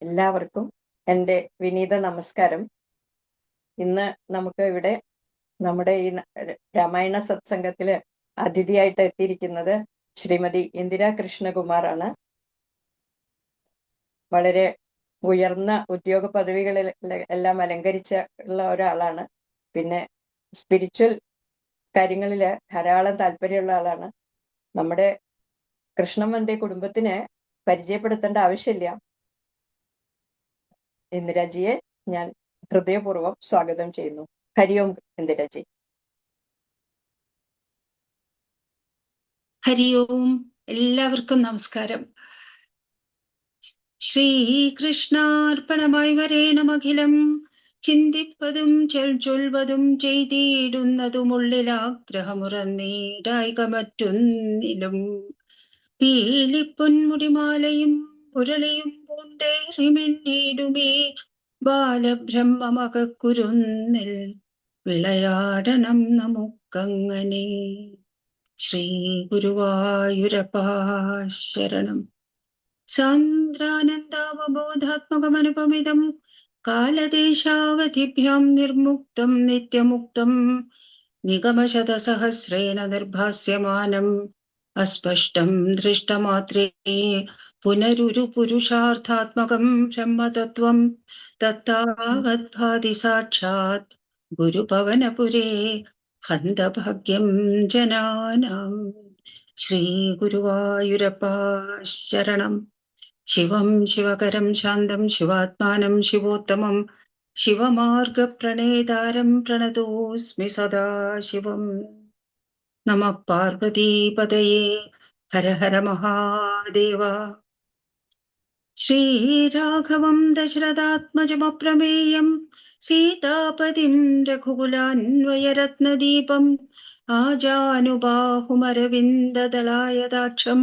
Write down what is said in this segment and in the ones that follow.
എല്ലാവർക്കും എൻ്റെ വിനീത നമസ്കാരം. ഇന്ന് നമുക്ക് ഇവിടെ നമ്മുടെ ഈ രാമായണ സത്സംഗത്തില് അതിഥിയായിട്ട് എത്തിയിരിക്കുന്നത് ശ്രീമതി ഇന്ദിര കൃഷ്ണകുമാറാണ്. വളരെ ഉയർന്ന ഉദ്യോഗ പദവികളിൽ എല്ലാം അലങ്കരിച്ചുള്ള ഒരാളാണ്. പിന്നെ സ്പിരിച്വൽ കാര്യങ്ങളിൽ ധാരാളം താല്പര്യമുള്ള ആളാണ്. നമ്മുടെ കൃഷ്ണമന്ദി കുടുംബത്തിനെ പരിചയപ്പെടുത്തേണ്ട ആവശ്യമില്ല. ഇന്ദിരാജിയെ ഞാൻ ഹൃദയപൂർവ്വം സ്വാഗതം ചെയ്യുന്നു. ഹരി ഓം ഇന്ദിരാജി. ഹരി ഓം. എല്ലാവർക്കും നമസ്കാരം. ശ്രീകൃഷ്ണാർപ്പണമായി വരേണമഖിലം ചിന്തിപ്പതും ചൊൽവതും ചെയ്തിടുന്നതുമുള്ളിലാഗ്രഹമുറന്നീരായിക മറ്റൊന്നിലും പീലിപ്പൊന്മുടിമാലയും പുരളിയും പൂണ്ടേറിമിന്നീടുമേ ബാലബ്രഹ്മമകക്കുരുന്നിൽ വിളയാടണം നമുക്കങ്ങനെ. ശ്രീ ഗുരുവായൂരപ്പാ ശരണം. സാന്ദ്രാനന്ദാവബോധാത്മകമനുപമിതം കാലദേശാവധിഭ്യാം നിർമുക്തം നിത്യമുക്തം നിഗമശതസഹസ്രേണ നിർഭാസ്യമാനം അസ്പഷ്ടം ദൃഷ്ടമാത്രേ പുനരുരു പുരുഷാർത്ഥാത്മകം ബ്രഹ്മതത്വം തത്താവദ്ഭാതി സാക്ഷാത് ഗുരുപവനപുരേ ഹന്തഭാഗ്യം ജനാനാം. ശ്രീ ഗുരുവായൂരപ്പാ ശരണം. ശിവം ശിവകരം ശാന്തം ശിവാത്മാനം ശിവോത്തമം ശിവമാർഗപ്രണേതാരം പ്രണതോസ്മി സദാശിവം. നമഃ പാർവതീപതയേ ഹര ഹര മഹാദേവ. ശ്രീരാഘവം ദശരഥാത്മജമപ്രമേയം സീതാപതിം രഘുകുലാന്വയരത്നദീപം ആജാനുബാഹുമരവിന്ദദളായതാക്ഷം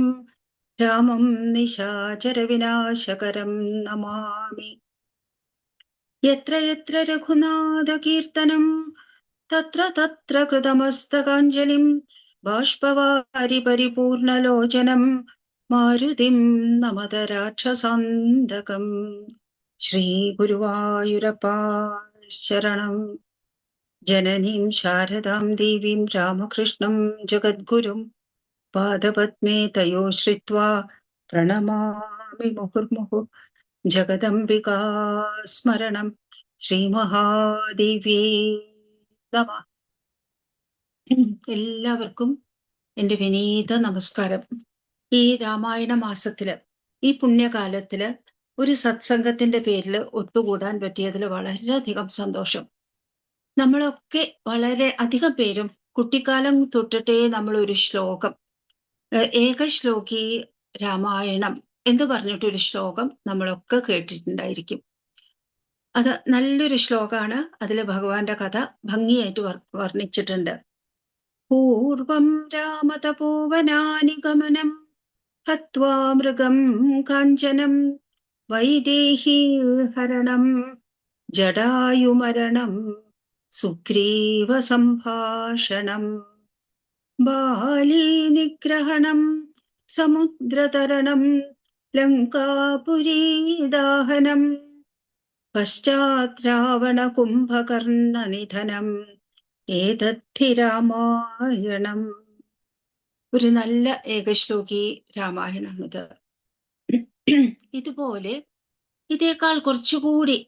രാമം നിശാചരവിനാശകരം നമാമി. യത്ര യത്ര രഘുനാഥകീർത്തനം തത്ര തത്ര കൃതമസ്തകാഞ്ജലിം ബാഷ്പവാരി പരിപൂർണലോചനം മാരുതിം നമത രാക്ഷസാന്തകം. ശ്രീ ഗുരുവായൂരപ്പാ ശരണം. ജനനീം ശാരദാം ദേവീം രാമകൃഷ്ണം ജഗദ്ഗുരും പാദപദ്മേ തയോ ശ്രിത്വാ പ്രണമാമി മുഹുർമുഹു. ജഗദംബികാ സ്മരണം. ശ്രീമഹാദേവ്യേ നമഃ. എല്ലാവർക്കും എൻ്റെ വിനീത നമസ്കാരം. ഈ രാമായണ മാസത്തില്, ഈ പുണ്യകാലത്തില് ഒരു സത്സംഗത്തിന്റെ പേരിൽ ഒത്തുകൂടാൻ പറ്റിയതിൽ വളരെയധികം സന്തോഷം. നമ്മളൊക്കെ വളരെ അധികം പേരും കുട്ടിക്കാലം തൊട്ടിട്ടേ നമ്മൾ ഒരു ശ്ലോകം, ഏകശ്ലോകി രാമായണം എന്ന് പറഞ്ഞിട്ടൊരു ശ്ലോകം നമ്മളൊക്കെ കേട്ടിട്ടുണ്ടായിരിക്കും. അത് നല്ലൊരു ശ്ലോകമാണ്. അതിൽ ഭഗവാന്റെ കഥ ഭംഗിയായിട്ട് വർണ്ണിച്ചിട്ടുണ്ട്. പൂർവം രാമതപോവനാനി ഗമനം ഹത്വാ മൃഗം കാഞ്ചനം വൈദേഹി ഹരണം ജടായുമരണം സുഗ്രീവ സംഭാഷണം ബാലീ നിഗ്രഹണം സമുദ്രതരണം ലങ്കാപുരീ ദാഹനം പശ്ചാത് രാവണ കുംഭകർണ നിധനം ഏതദ്ധി രാമായണം. ഒരു നല്ല ഏകശ്ലോകി രാമായണം ഇത്. ഇതുപോലെ ഇതേക്കാൾ കുറച്ചുകൂടി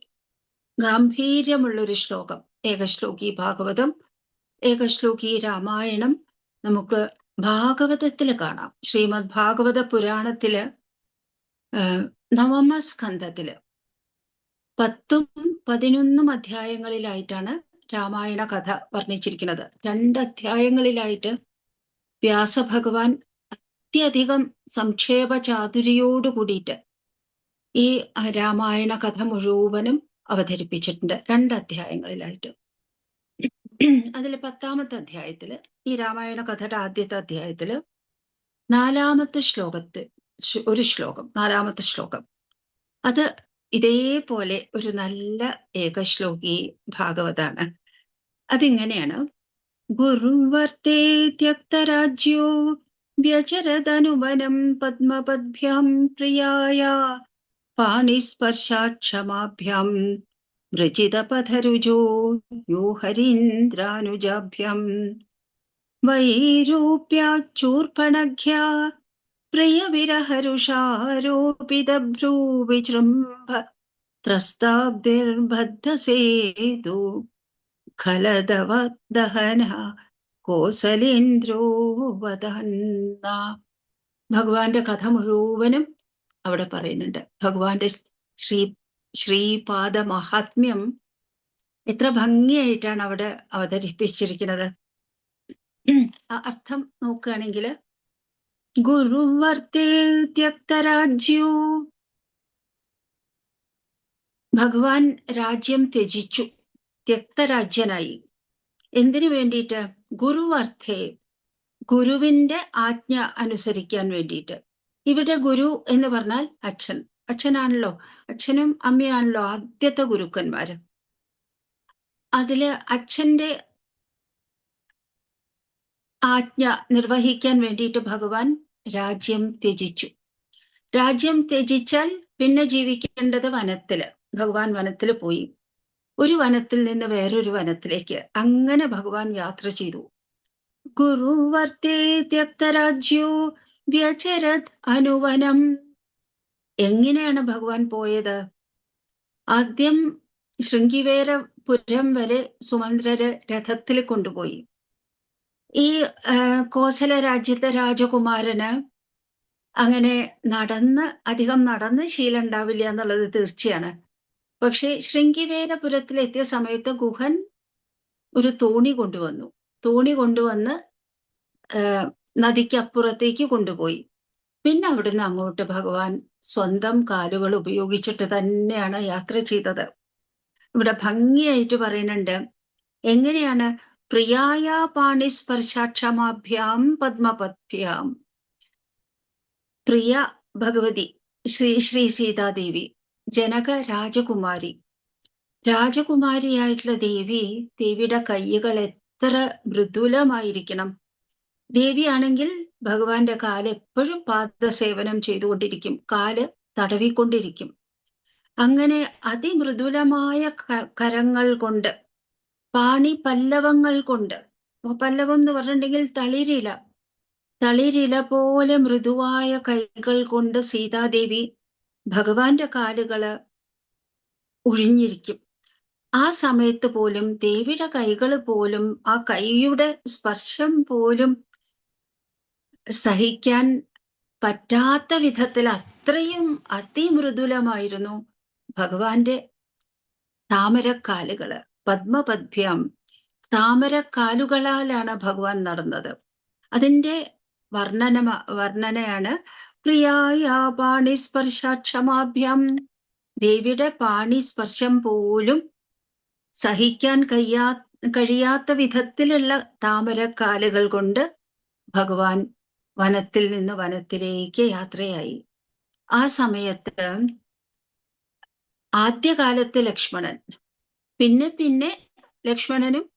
ഗാംഭീര്യമുള്ളൊരു ശ്ലോകം ഏകശ്ലോകി ഭാഗവതം, ഏകശ്ലോകി രാമായണം നമുക്ക് ഭാഗവതത്തില് കാണാം. ശ്രീമദ് ഭാഗവത പുരാണത്തില് നവമസ്കന്ധത്തില് 10-11 അധ്യായങ്ങളിലായിട്ടാണ് രാമായണ കഥ വർണ്ണിച്ചിരിക്കുന്നത്. 2 അധ്യായങ്ങളിലായിട്ട് വ്യാസഭഗവാൻ അത്യധികം സംക്ഷേപ ചാതുരിയോട് കൂടിയിട്ട് ഈ രാമായണ കഥ മുഴുവനും അവതരിപ്പിച്ചിട്ടുണ്ട് 2 അധ്യായങ്ങളിലായിട്ട്. അതിൽ 10ാമത്തെ അധ്യായത്തില്, ഈ രാമായണ കഥയുടെ ആദ്യത്തെ അധ്യായത്തില് 4ാമത്തെ ശ്ലോകത്തിൽ ഒരു ശ്ലോകം, 4ാമത്തെ ശ്ലോകം, അത് ഇതേപോലെ ഒരു നല്ല ഏകശ്ലോകി ഭാഗവതാണ്. അതിങ്ങനെയാണ്. ഗുരുവർത്തേ ത്യക്തരാജ്യോ വ്യചരദനുവനം പദ്മപദ്ഭ്യാം പ്രിയായ പാണിസ്പർശാക്ഷമാഭ്യാം വൃജിതപഥരുജോ യോ ഹരീന്ദ്രാനുജാഭ്യം വൈരൂപ്യാചൂർപ്പണഘ്യാ പ്രിയവിരഹരുഷാരോപിതഭ്രൂവിജൃംഭ ത്രസ്താബ്ദിർബദ്ധസേതു ഖലദവദഹന കോസലേന്ദ്രോ വദന്ന. ഭഗവാന്റെ കഥ മുഴുവനും അവിടെ പറയുന്നുണ്ട്. ഭഗവാന്റെ ശ്രീപാദ മഹാത്മ്യം എത്ര ഭംഗിയായിട്ടാണ് അവിടെ അവതരിപ്പിച്ചിരിക്കുന്നത്. ആ അർത്ഥം നോക്കുകയാണെങ്കിൽ, ഗുരുവർത്തേ ത്യക്തരാജ്യോ, ഭഗവാൻ രാജ്യം ത്യജിച്ചു, ത്യക്തരാജ്യനായി. എന്തിനു വേണ്ടിയിട്ട്? ഗുരുവർത്തേ, ഗുരുവിന്റെ ആജ്ഞ അനുസരിക്കാൻ വേണ്ടിയിട്ട്. ഇവിടെ ഗുരു എന്ന് പറഞ്ഞാൽ അച്ഛൻ. അച്ഛനാണല്ലോ, അച്ഛനും അമ്മയാണല്ലോ ആദ്യത്തെ ഗുരുക്കന്മാര്. അതില് അച്ഛന്റെ ആജ്ഞ നിർവഹിക്കാൻ വേണ്ടിയിട്ട് ഭഗവാൻ രാജ്യം ത്യജിച്ചു. രാജ്യം ത്യജിച്ചാൽ പിന്നെ ജീവിക്കേണ്ടത് വനത്തില്. ഭഗവാൻ വനത്തില് പോയി. ഒരു വനത്തിൽ നിന്ന് വേറൊരു വനത്തിലേക്ക് അങ്ങനെ ഭഗവാൻ യാത്ര ചെയ്തു. ഗുരുവർത്തേ ത്യക്തരാജ്യോ വ്യചരത് അനുവനം. എങ്ങനെയാണ് ഭഗവാൻ പോയത്? ആദ്യം ശൃംഗിവേരപുരം വരെ സുമന്ത്രര് രഥത്തിൽ കൊണ്ടുപോയി. ഈ കോസല രാജ്യത്തെ രാജകുമാരന് അങ്ങനെ അധികം നടന്ന് ശീലം ഉണ്ടാവില്ല എന്നുള്ളത് തീർച്ചയാണ്. പക്ഷെ ശൃംഗിവേരപുരത്തിൽ എത്തിയ സമയത്ത് ഗുഹൻ ഒരു തോണി കൊണ്ടുവന്നു. തോണി കൊണ്ടുവന്ന് നദിക്കപ്പുറത്തേക്ക് കൊണ്ടുപോയി. പിന്നെ അവിടുന്ന് അങ്ങോട്ട് ഭഗവാൻ സ്വന്തം കാലുകൾ ഉപയോഗിച്ചിട്ട് തന്നെയാണ് യാത്ര ചെയ്തത്. ഇവിടെ ഭംഗിയായിട്ട് പറയുന്നുണ്ട് എങ്ങനെയാണ്. പ്രിയായ പാണിസ്പർശാക്ഷമാഭ്യാം പത്മപദ്ഭ്യാം. പ്രിയ ഭഗവതി ശ്രീ സീതാദേവി, ജനക രാജകുമാരിയായിട്ടുള്ള ദേവിയുടെ കൈകൾ എത്ര മൃദുലമായിരിക്കണം. ദേവിയാണെങ്കിൽ ഭഗവാന്റെ കാല് എപ്പോഴും പാദസേവനം ചെയ്തുകൊണ്ടിരിക്കും, കാല് തടവിക്കൊണ്ടിരിക്കും. അങ്ങനെ അതിമൃദുലമായ കരങ്ങൾ കൊണ്ട്, പാണി പല്ലവങ്ങൾ കൊണ്ട്, പല്ലവം എന്ന് പറഞ്ഞിട്ടുണ്ടെങ്കിൽ തളിരില പോലെ മൃദുവായ കൈകൾ കൊണ്ട് സീതാദേവി ഭഗവാന്റെ കാലുകള് ഒഴിഞ്ഞിരിക്കും. ആ സമയത്ത് പോലും ദേവിയുടെ കൈകൾ പോലും, ആ കൈയുടെ സ്പർശം പോലും സഹിക്കാൻ പറ്റാത്ത വിധത്തിൽ അത്രയും അതിമൃദുലമായിരുന്നു ഭഗവാന്റെ താമരക്കാലുകള്. പത്മപദ്ഭ്യം, താമരക്കാലുകളാലാണ് ഭഗവാൻ നടന്നത്. അതിന്റെ വർണ്ണനയാണ് പ്രിയായ പാണിസ്പർശാക്ഷമാഭ്യം. ദേവിയുടെ പാണിസ്പർശം പോലും സഹിക്കാൻ കഴിയാത്ത വിധത്തിലുള്ള താമരക്കാലുകൾ കൊണ്ട് ഭഗവാൻ വനത്തിൽ നിന്ന് വനത്തിലേക്ക് യാത്രയായി. ആ സമയത്ത് ആദ്യകാലത്ത് ലക്ഷ്മണൻ, പിന്നെ ലക്ഷ്മണനും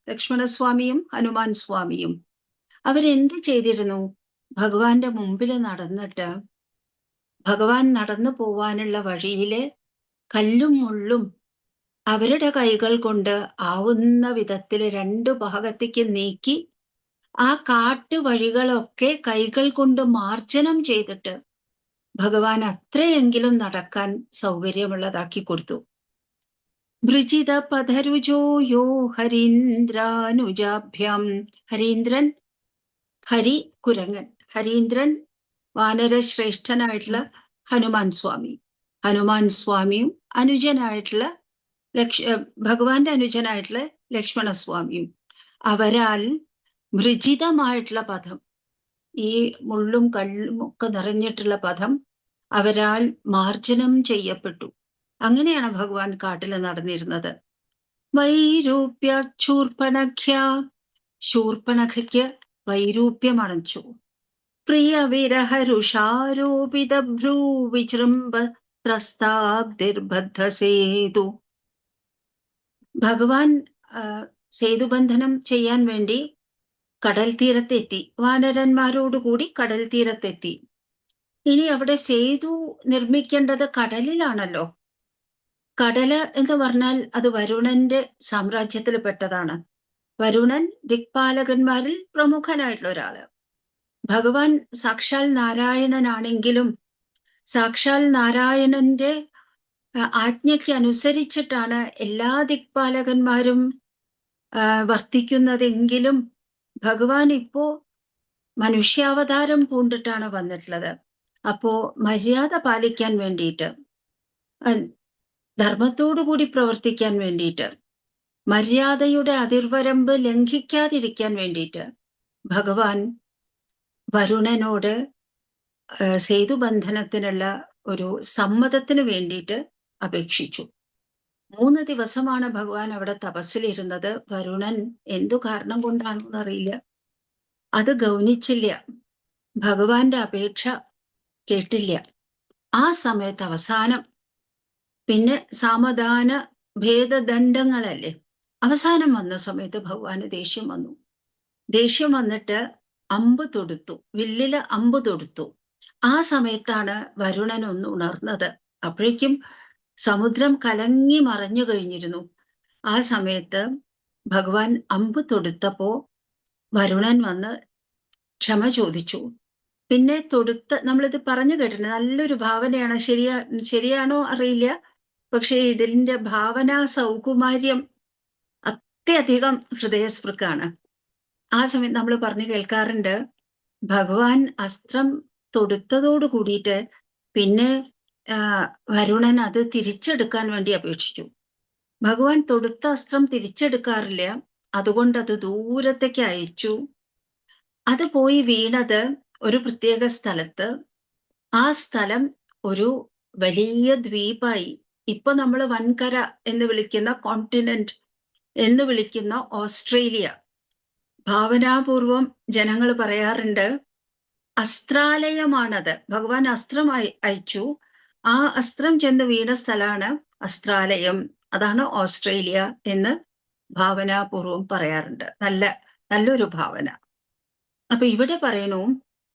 ലക്ഷ്മണസ്വാമിയും ഹനുമാൻ സ്വാമിയും അവരെന്ത് ചെയ്തിരുന്നു? ഭഗവാന്റെ മുമ്പിൽ നടന്നിട്ട് ഭഗവാൻ നടന്നു പോവാനുള്ള വഴിയിലെ കല്ലും മുള്ളും അവരുടെ കൈകൾ കൊണ്ട് ആവുന്ന വിധത്തിൽ രണ്ടു ഭാഗത്തേക്ക് നീക്കി ആ കാട്ടുവഴികളൊക്കെ കൈകൾ കൊണ്ട് മാർജനം ചെയ്തിട്ട് ഭഗവാൻ അത്രയെങ്കിലും നടക്കാൻ സൗകര്യമുള്ളതാക്കി കൊടുത്തു. വൃജിത പഥരുജോ യോ ഹരീന്ദ്രാനുജാഭ്യം. ഹരീന്ദ്രൻ, ഹരി കുരങ്ങൻ, ഹരീന്ദ്രൻ വാനരശ്രേഷ്ഠനായിട്ടുള്ള ഹനുമാൻ സ്വാമിയും അനുജനായിട്ടുള്ള ഭഗവാന്റെ അനുജനായിട്ടുള്ള ലക്ഷ്മണസ്വാമിയും അവരാൽ വൃജിതമായിട്ടുള്ള പഥം, ഈ മുള്ളും കല്ലും ഒക്കെ നിറഞ്ഞിട്ടുള്ള പഥം അവരാൽ മാർജനം ചെയ്യപ്പെട്ടു. അങ്ങനെയാണ് ഭഗവാൻ കാട്ടിൽ നടന്നിരുന്നത്. വൈരൂപ്യ ശൂർപ്പണഖയ്ക്ക് വൈരൂപ്യം അണച്ചു. പ്രിയ വിരഹരുഷാരോപിത ഭ്രൂവിജൃംഭ ത്രസ്താബ്ദിർബദ്ധസേതു. ഭഗവാൻ സേതുബന്ധനം ചെയ്യാൻ വേണ്ടി കടൽ തീരത്തെത്തി. വാനരന്മാരോടുകൂടി കടൽ തീരത്തെത്തി. ഇനി അവിടെ സേതു നിർമ്മിക്കേണ്ടത് കടലിലാണല്ലോ. കടല് എന്ന് പറഞ്ഞാൽ അത് വരുണന്റെ സാമ്രാജ്യത്തിൽ പെട്ടതാണ്. വരുണൻ ദിക്പാലകന്മാരിൽ പ്രമുഖനായിട്ടുള്ള ഒരാള്. ഭഗവാൻ സാക്ഷാൽ നാരായണനാണെങ്കിലും സാക്ഷാൽ നാരായണന്റെ ആജ്ഞയ്ക്ക് അനുസരിച്ചിട്ടാണ് എല്ലാ ദിക്പാലകന്മാരും വർത്തിക്കുന്നതെങ്കിലും ഭഗവാൻ ഇപ്പോ മനുഷ്യാവതാരം പൂണ്ടിട്ടാണ് വന്നിട്ടുള്ളത്. അപ്പോ മര്യാദ പാലിക്കാൻ വേണ്ടിയിട്ട്, ധർമ്മത്തോടുകൂടി പ്രവർത്തിക്കാൻ വേണ്ടിയിട്ട്, മര്യാദയുടെ അതിർവരമ്പ് ലംഘിക്കാതിരിക്കാൻ വേണ്ടിയിട്ട് ഭഗവാൻ വരുണനോട് സേതുബന്ധനത്തിനുള്ള ഒരു സമ്മതത്തിന് വേണ്ടിയിട്ട് അപേക്ഷിച്ചു. 3 ദിവസമാണ് ഭഗവാൻ അവിടെ തപസ്സിലിരുന്നത്. വരുണൻ എന്തു കാരണം കൊണ്ടാണെന്ന് അറിയില്ല, അത് ഗൗനിച്ചില്ല, ഭഗവാന്റെ അപേക്ഷ കേട്ടില്ല. ആ സമയത്ത് അവസാനം പിന്നെ സാമദാന ഭേദദണ്ഡങ്ങളല്ലേ, അവസാനം വന്ന സമയത്ത് ഭഗവാന് ദേഷ്യം വന്നു. ദേഷ്യം വന്നിട്ട് അമ്പ് തൊടുത്തു, വില്ലില് അമ്പ് തൊടുത്തു. ആ സമയത്താണ് വരുണൻ ഒന്ന് ഉണർന്നത്. അപ്പോഴേക്കും സമുദ്രം കലങ്ങി മറഞ്ഞു കഴിഞ്ഞിരുന്നു. ആ സമയത്ത് ഭഗവാൻ അമ്പ് തൊടുത്തപ്പോ വരുണൻ വന്ന് ക്ഷമ ചോദിച്ചു. പിന്നെ നമ്മളിത് പറഞ്ഞു കേട്ടിട്ടുണ്ട്, നല്ലൊരു ഭാവനയാണ്. ശരിയാണോ അറിയില്ല, പക്ഷെ ഇതിന്റെ ഭാവനാ സൗകുമാര്യം അത്യധികം ഹൃദയസ്പൃക്കാണ്. ആ സമയത്ത് നമ്മൾ പറഞ്ഞു കേൾക്കാറുണ്ട്, ഭഗവാൻ അസ്ത്രം തൊടുത്തതോട് കൂടിയിട്ട് പിന്നെ വരുണൻ അത് തിരിച്ചെടുക്കാൻ വേണ്ടി അപേക്ഷിച്ചു. ഭഗവാൻ തൊടുത്ത അസ്ത്രം തിരിച്ചെടുക്കാറില്ല, അതുകൊണ്ട് അത് ദൂരത്തേക്ക് അയച്ചു. അത് പോയി വീണത് ഒരു പ്രത്യേക സ്ഥലത്ത്. ആ സ്ഥലം ഒരു വലിയ ദ്വീപായി. ഇപ്പൊ നമ്മൾ വൻകര എന്ന് വിളിക്കുന്ന, കോണ്ടിനെന്റ് എന്ന് വിളിക്കുന്ന ഓസ്ട്രേലിയ, ഭാവനാപൂർവം ജനങ്ങൾ പറയാറുണ്ട് അസ്ത്രാലയമാണത്. ഭഗവാൻ അസ്ത്രം അയച്ചു, ആ അസ്ത്രം ചെന്ന് വീണ സ്ഥലമാണ് അസ്ത്രാലയം, അതാണ് ഓസ്ട്രേലിയ എന്ന് ഭാവനാപൂർവം പറയാറുണ്ട്. നല്ലൊരു ഭാവന. അപ്പൊ ഇവിടെ പറയണു,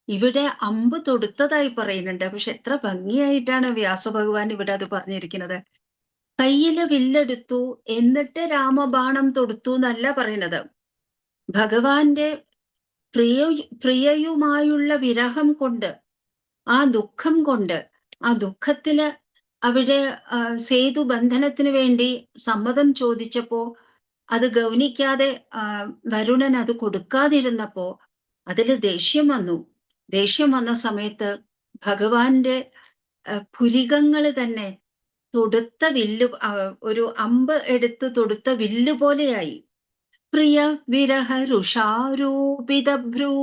ഇവിടെ അമ്പ് തൊടുത്തതായി പറയുന്നുണ്ട്. പക്ഷെ എത്ര ഭംഗിയായിട്ടാണ് വ്യാസഭഗവാൻ ഇവിടെ അത് പറഞ്ഞിരിക്കുന്നത്. കയ്യില് വില്ലെടുത്തു എന്നിട്ട് രാമബാണം തൊടുത്തു എന്നല്ല പറയുന്നത്. ഭഗവാന്റെ പ്രിയയുമായുള്ള വിരഹം കൊണ്ട്, ആ ദുഃഖം കൊണ്ട്, ആ ദുഃഖത്തില് അവിടെ സേതു ബന്ധനത്തിന് വേണ്ടി സമ്മതം ചോദിച്ചപ്പോ അത് ഗൗനിക്കാതെ വരുണൻ അത് കൊടുക്കാതിരുന്നപ്പോ അതില് ദേഷ്യം വന്നു. ദേഷ്യം വന്ന സമയത്ത് ഭഗവാന്റെ പുരികങ്ങള് തന്നെ തൊടുത്ത വില്ല്, ഒരു അമ്പ് എടുത്ത് തൊടുത്ത വില്ല് പോലെയായി. പ്രിയ വിരഹ രുഷാരൂപിത ഭ്രൂ,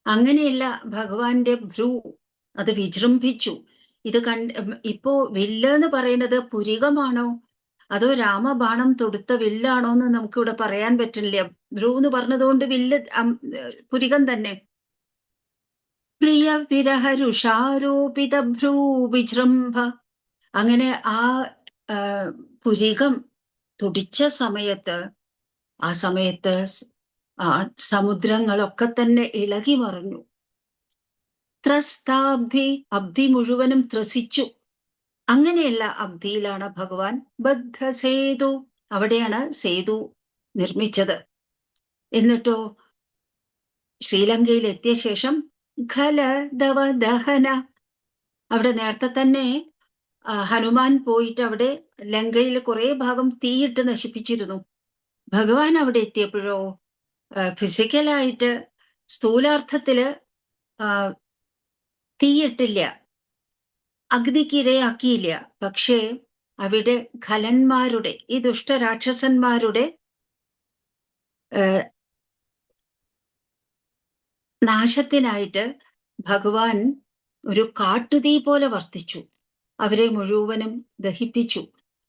അങ്ങനെയുള്ള ഭഗവാന്റെ ഭ്രൂ അത് വിജൃംഭിച്ചു. ഇത് ഇപ്പോ വില്ല് എന്ന് പറയുന്നത് പുരികമാണോ അതോ രാമബാണം തൊടുത്ത വില്ലാണോ എന്ന് നമുക്കിവിടെ പറയാൻ പറ്റില്ല. ഭ്രൂ എന്ന് പറഞ്ഞതുകൊണ്ട് വില്ല് പുരികം തന്നെ. പ്രിയ വിരഹ രുഷാരോപിത ഭ്രൂ വിജൃംഭ, അങ്ങനെ ആ പുരികം തുടിച്ച സമയത്ത്, ആ സമയത്ത് സമുദ്രങ്ങളൊക്കെ തന്നെ ഇളകി മറിഞ്ഞു. ത്രസ്താബ്ധി, അബ്ധി മുഴുവനും ത്രസിച്ചു. അങ്ങനെയുള്ള അബ്ധിയിലാണ് ഭഗവാൻ ബദ്ധസേതു, അവിടെയാണ് സേതു നിർമ്മിച്ചത്. എന്നിട്ടോ ശ്രീലങ്കയിൽ എത്തിയ ശേഷം ഖലദവ ദഹന, അവിടെ നേരത്തെ തന്നെ ഹനുമാൻ പോയിട്ട് അവിടെ ലങ്കയിൽ കുറെ ഭാഗം തീയിട്ട് നശിപ്പിച്ചിരുന്നു. ഭഗവാൻ അവിടെ എത്തിയപ്പോഴോ ഫിസിക്കലായിട്ട് സ്ഥൂലാർത്ഥത്തില് തീയിട്ടില്ല, അഗ്നിക്കിരയാക്കിയില്ല. പക്ഷേ അവിടെ ഖലന്മാരുടെ, ഈ ദുഷ്ടരാക്ഷസന്മാരുടെ നാശത്തിനായിട്ട് ഭഗവാൻ ഒരു കാട്ടുതീ പോലെ വർത്തിച്ചു, അവരെ മുഴുവനും ദഹിപ്പിച്ചു.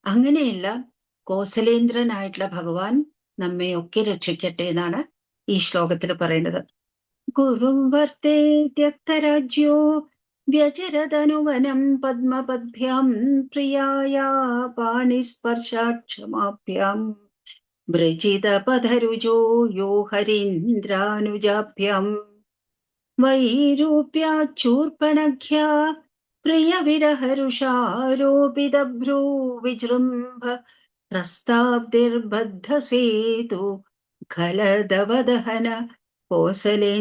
അങ്ങനെയുള്ള കോസലേന്ദ്രനായിട്ടുള്ള ഭഗവാൻ നമ്മെയൊക്കെ രക്ഷിക്കട്ടെ എന്നാണ് ഈ ശ്ലോകത്തിൽ പറയുന്നത്. ഗുരും വർത്തേ ത്യക്തരാജ്യോ വ്യചരതനുവനം പദ്മപദ്ഭ്യാം പ്രിയായ പാണിസ്പർശാക്ഷമാഭ്യാം വ്രജിത പഥരുജോ യോ ഹരീന്ദ്രാനുജാഭ്യാം. വൈരൂപ്യാച്ചൂർപ്പണഖ്യാ പ്രിയവിരഹരുഷാരോപിതഭ്രൂ വിജൃംഭ പ്രസ്താബ്ദിർബദ്ധസേതു ഖലദവദഹന കോസലേന്ദ്രോപതന്ന.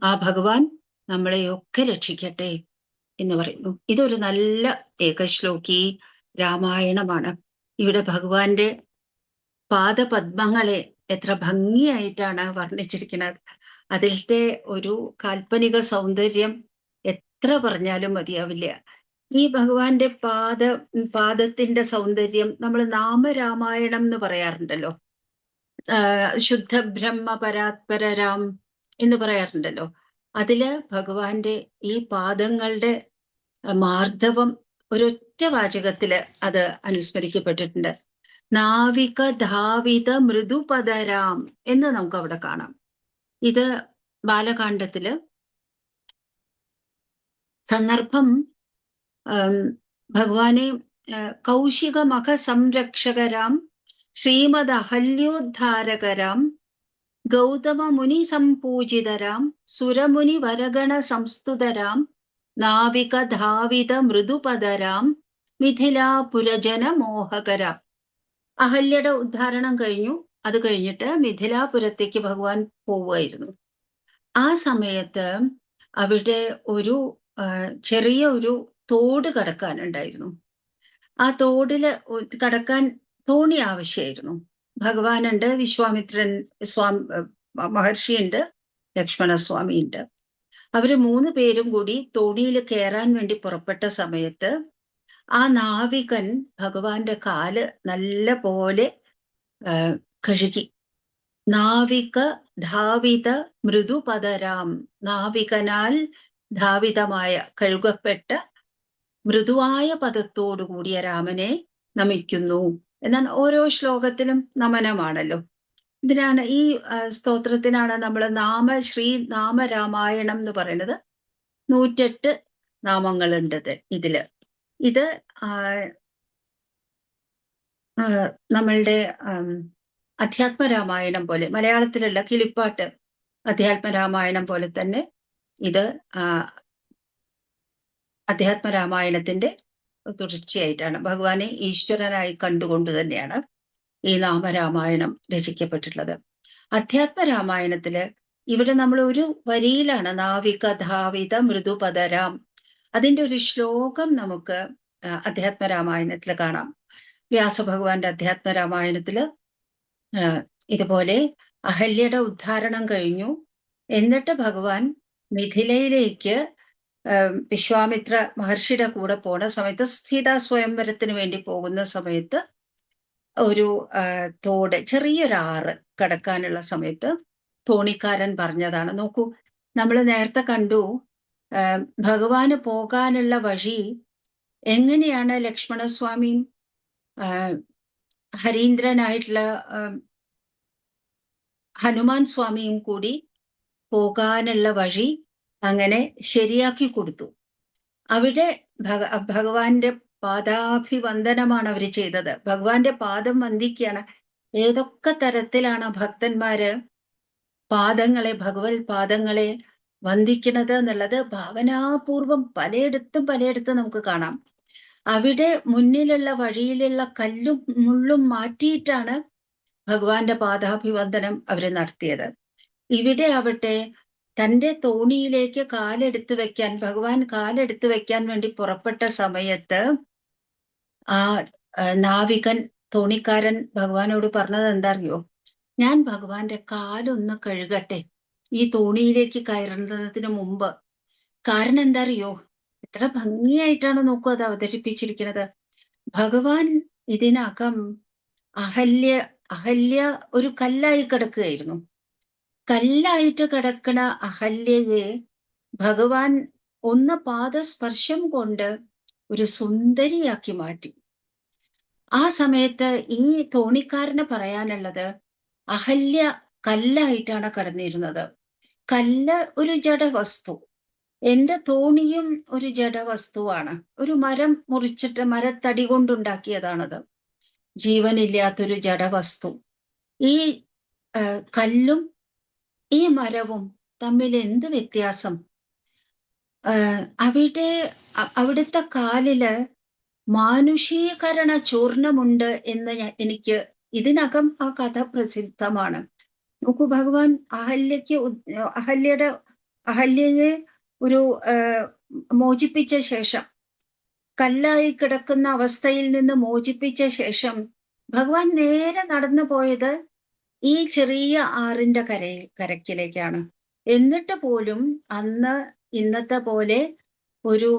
ആ ഭഗവാൻ നമ്മളെയൊക്കെ രക്ഷിക്കട്ടെ എന്ന് പറയുന്നു. ഇതൊരു നല്ല ഏകശ്ലോകി രാമായണമാണ്. ഇവിടെ ഭഗവാന്റെ പാദപദ്മങ്ങളെ എത്ര ഭംഗിയായിട്ടാണ് വർണ്ണിച്ചിരിക്കുന്നത്. അതിലത്തെ ഒരു കാൽപ്പനിക സൗന്ദര്യം എത്ര പറഞ്ഞാലും മതിയാവില്ല. ഈ ഭഗവാന്റെ പാദത്തിന്റെ സൗന്ദര്യം നമ്മൾ നാമരാമായണം എന്ന് പറയാറുണ്ടല്ലോ. ശുദ്ധ ബ്രഹ്മ പരാത്പരരാം എന്ന് പറയാറുണ്ടല്ലോ. അതില് ഭഗവാന്റെ ഈ പാദങ്ങളുടെ മാർദ്ദവം ഒരൊറ്റ വാചകത്തില് അത് അനുസ്മരിക്കപ്പെട്ടിട്ടുണ്ട്. നാവിക ധാവിത മൃദുപദരാം എന്ന് നമുക്ക് അവിടെ കാണാം. ഇത് ബാലകാണ്ഡത്തില് സന്ദർഭം ഭഗവാനെ കൗശിക മഖ സംരക്ഷകരാം ശ്രീമദ് അഹല്യോദ്ധാരകരാം ഗൗതമ മുനി സംപൂജിതരാം സുരമുനി വരഗണ സംസ്തുതരാം നാവിക ധാവിത മൃദുപദരാം മിഥിലാപുരജന മോഹകരാം. അഹല്യയുടെ ഉദ്ധാരണം കഴിഞ്ഞു. അത് കഴിഞ്ഞിട്ട് മിഥിലാപുരത്തേക്ക് ഭഗവാൻ പോവുമായിരുന്നു. ആ സമയത്ത് അവിടെ ഒരു ചെറിയ ഒരു തോട് കടക്കാനുണ്ടായിരുന്നു. ആ തോടില് കടക്കാൻ തോണി ആവശ്യമായിരുന്നു. ഭഗവാനുണ്ട്, വിശ്വാമിത്രൻ മഹർഷിയുണ്ട്, ലക്ഷ്മണസ്വാമിയുണ്ട്. അവര് 3 പേരും കൂടി തോണിയിൽ കയറാൻ വേണ്ടി പുറപ്പെട്ട സമയത്ത് ആ നാവികൻ ഭഗവാന്റെ കാല് നല്ല പോലെ കഴുകി. നാവിക ധാവിത മൃദുപദരാം, നാവികനാൽ ധാവിതമായ കഴുകപ്പെട്ട മൃദുവായ പദത്തോടു കൂടിയ രാമനെ നമിക്കുന്നു എന്നാണ്. ഓരോ ശ്ലോകത്തിലും നമനമാണല്ലോ. ഇതിനാണ്, ഈ സ്തോത്രത്തിനാണ് നമ്മൾ ശ്രീ നാമരാമായണം എന്ന് പറയുന്നത്. 108 നാമങ്ങളുണ്ട് ഇതില്. ഇത് നമ്മളുടെ അധ്യാത്മരാമായണം പോലെ, മലയാളത്തിലുള്ള കിളിപ്പാട്ട് അധ്യാത്മരാമായണം പോലെ തന്നെ ഇത് അധ്യാത്മരാമായണത്തിന്റെ തുടർച്ചയായിട്ടാണ്. ഭഗവാനെ ഈശ്വരനായി കണ്ടുകൊണ്ട് തന്നെയാണ് ഈ നാമരാമായണം രചിക്കപ്പെട്ടിട്ടുള്ളത്. അധ്യാത്മരാമായണത്തില് ഇവിടെ നമ്മൾ ഒരു വരിയിലാണ് നാവിക ധാവിത മൃദുപദരാം. അതിന്റെ ഒരു ശ്ലോകം നമുക്ക് അധ്യാത്മരാമായണത്തിൽ കാണാം. വ്യാസഭഗവാന്റെ അധ്യാത്മരാമായണത്തില് ഇതുപോലെ അഹല്യയുടെ ഉദ്ധാരണം കഴിഞ്ഞു. എന്നിട്ട് ഭഗവാൻ മിഥിലയിലേക്ക് വിശ്വാമിത്ര മഹർഷിയുടെ കൂടെ പോണ സമയത്ത്, സീതാ സ്വയംവരത്തിന് വേണ്ടി പോകുന്ന സമയത്ത് ഒരു തോട്, ചെറിയൊരാറ് കടക്കാനുള്ള സമയത്ത് തോണിക്കാരൻ പറഞ്ഞതാണ്. നോക്കൂ, നമ്മൾ നേരത്തെ കണ്ടു ഭഗവാന് പോകാനുള്ള വഴി എങ്ങനെയാണ് ലക്ഷ്മണസ്വാമിയും ഹരീന്ദ്രനായിട്ടുള്ള ഹനുമാൻ സ്വാമിയും കൂടി പോകാനുള്ള വഴി അങ്ങനെ ശരിയാക്കി കൊടുത്തു. അവിടെ ഭഗവാന്റെ പാദാഭിവന്ദനമാണ് അവർ ചെയ്തത്. ഭഗവാന്റെ പാദം വന്ദിക്കുകയാണ്. ഏതൊക്കെ തരത്തിലാണ് ഭക്തന്മാര് ഭഗവത് പാദങ്ങളെ വന്ദിക്കുന്നത് എന്നുള്ളത് ഭാവനാപൂർവം പലയിടത്തും നമുക്ക് കാണാം. അവിടെ മുന്നിലുള്ള വഴിയിലുള്ള കല്ലും മുള്ളും മാറ്റിയിട്ടാണ് ഭഗവാന്റെ പാദാഭിവന്ദനം അവര് നടത്തിയത്. ഇവിടെ ആവട്ടെ തന്റെ തോണിയിലേക്ക് ഭഗവാൻ കാലെടുത്ത് വെക്കാൻ വേണ്ടി പുറപ്പെട്ട സമയത്ത് ആ നാവികൻ, തോണിക്കാരൻ ഭഗവാനോട് പറഞ്ഞത് എന്താ അറിയോ? ഞാൻ ഭഗവാന്റെ കാലൊന്ന് കഴുകട്ടെ ഈ തോണിയിലേക്ക് കയറുന്നതിന് മുമ്പ്. കാരണം എന്താ അറിയോ? എത്ര ഭംഗിയായിട്ടാണ് നോക്കൂ അത് അവതരിപ്പിച്ചിരിക്കുന്നത്. ഭഗവാൻ ഇതിനകം അഹല്യ ഒരു കല്ലായി കിടക്കുകയായിരുന്നു. കല്ലായിട്ട് കിടക്കണ അഹല്യയെ ഭഗവാൻ ഒന്ന് പാദസ്പർശം കൊണ്ട് ഒരു സുന്ദരിയാക്കി മാറ്റി. ആ സമയത്ത് ഈ തോണിക്കാരന് പറയാനുള്ളത്, അഹല്യ കല്ലായിട്ടാണ് കടന്നിരുന്നത്. കല്ല് ഒരു ജഡവസ്തു, എന്റെ തോണിയും ഒരു ജഡവസ്തുവാണ്. ഒരു മരം മുറിച്ചിട്ട് മരത്തടി കൊണ്ടുണ്ടാക്കിയതാണത്. ജീവനില്ലാത്തൊരു ജഡവസ്തു. ഈ കല്ലും ഈ മരവും തമ്മിൽ എന്ത് വ്യത്യാസം? അവിടെ അവിടുത്തെ കാലില് മാനുഷീകരണ ചൂർണമുണ്ട് എന്ന് എനിക്ക് ഇതിനകം ആ കഥ പ്രസിദ്ധമാണ്. നോക്കൂ, ഭഗവാൻ അഹല്യയെ ഒരു മോചിപ്പിച്ച ശേഷം, കല്ലായി കിടക്കുന്ന അവസ്ഥയിൽ നിന്ന് മോചിപ്പിച്ച ശേഷം ഭഗവാൻ നേരെ നടന്നു പോയത് ഈ ചെറിയ ആറിന്റെ കരക്കിലേക്കാണ്. എന്നിട്ട് പോലും അന്ന് ഇന്നത്തെ പോലെ ഒരു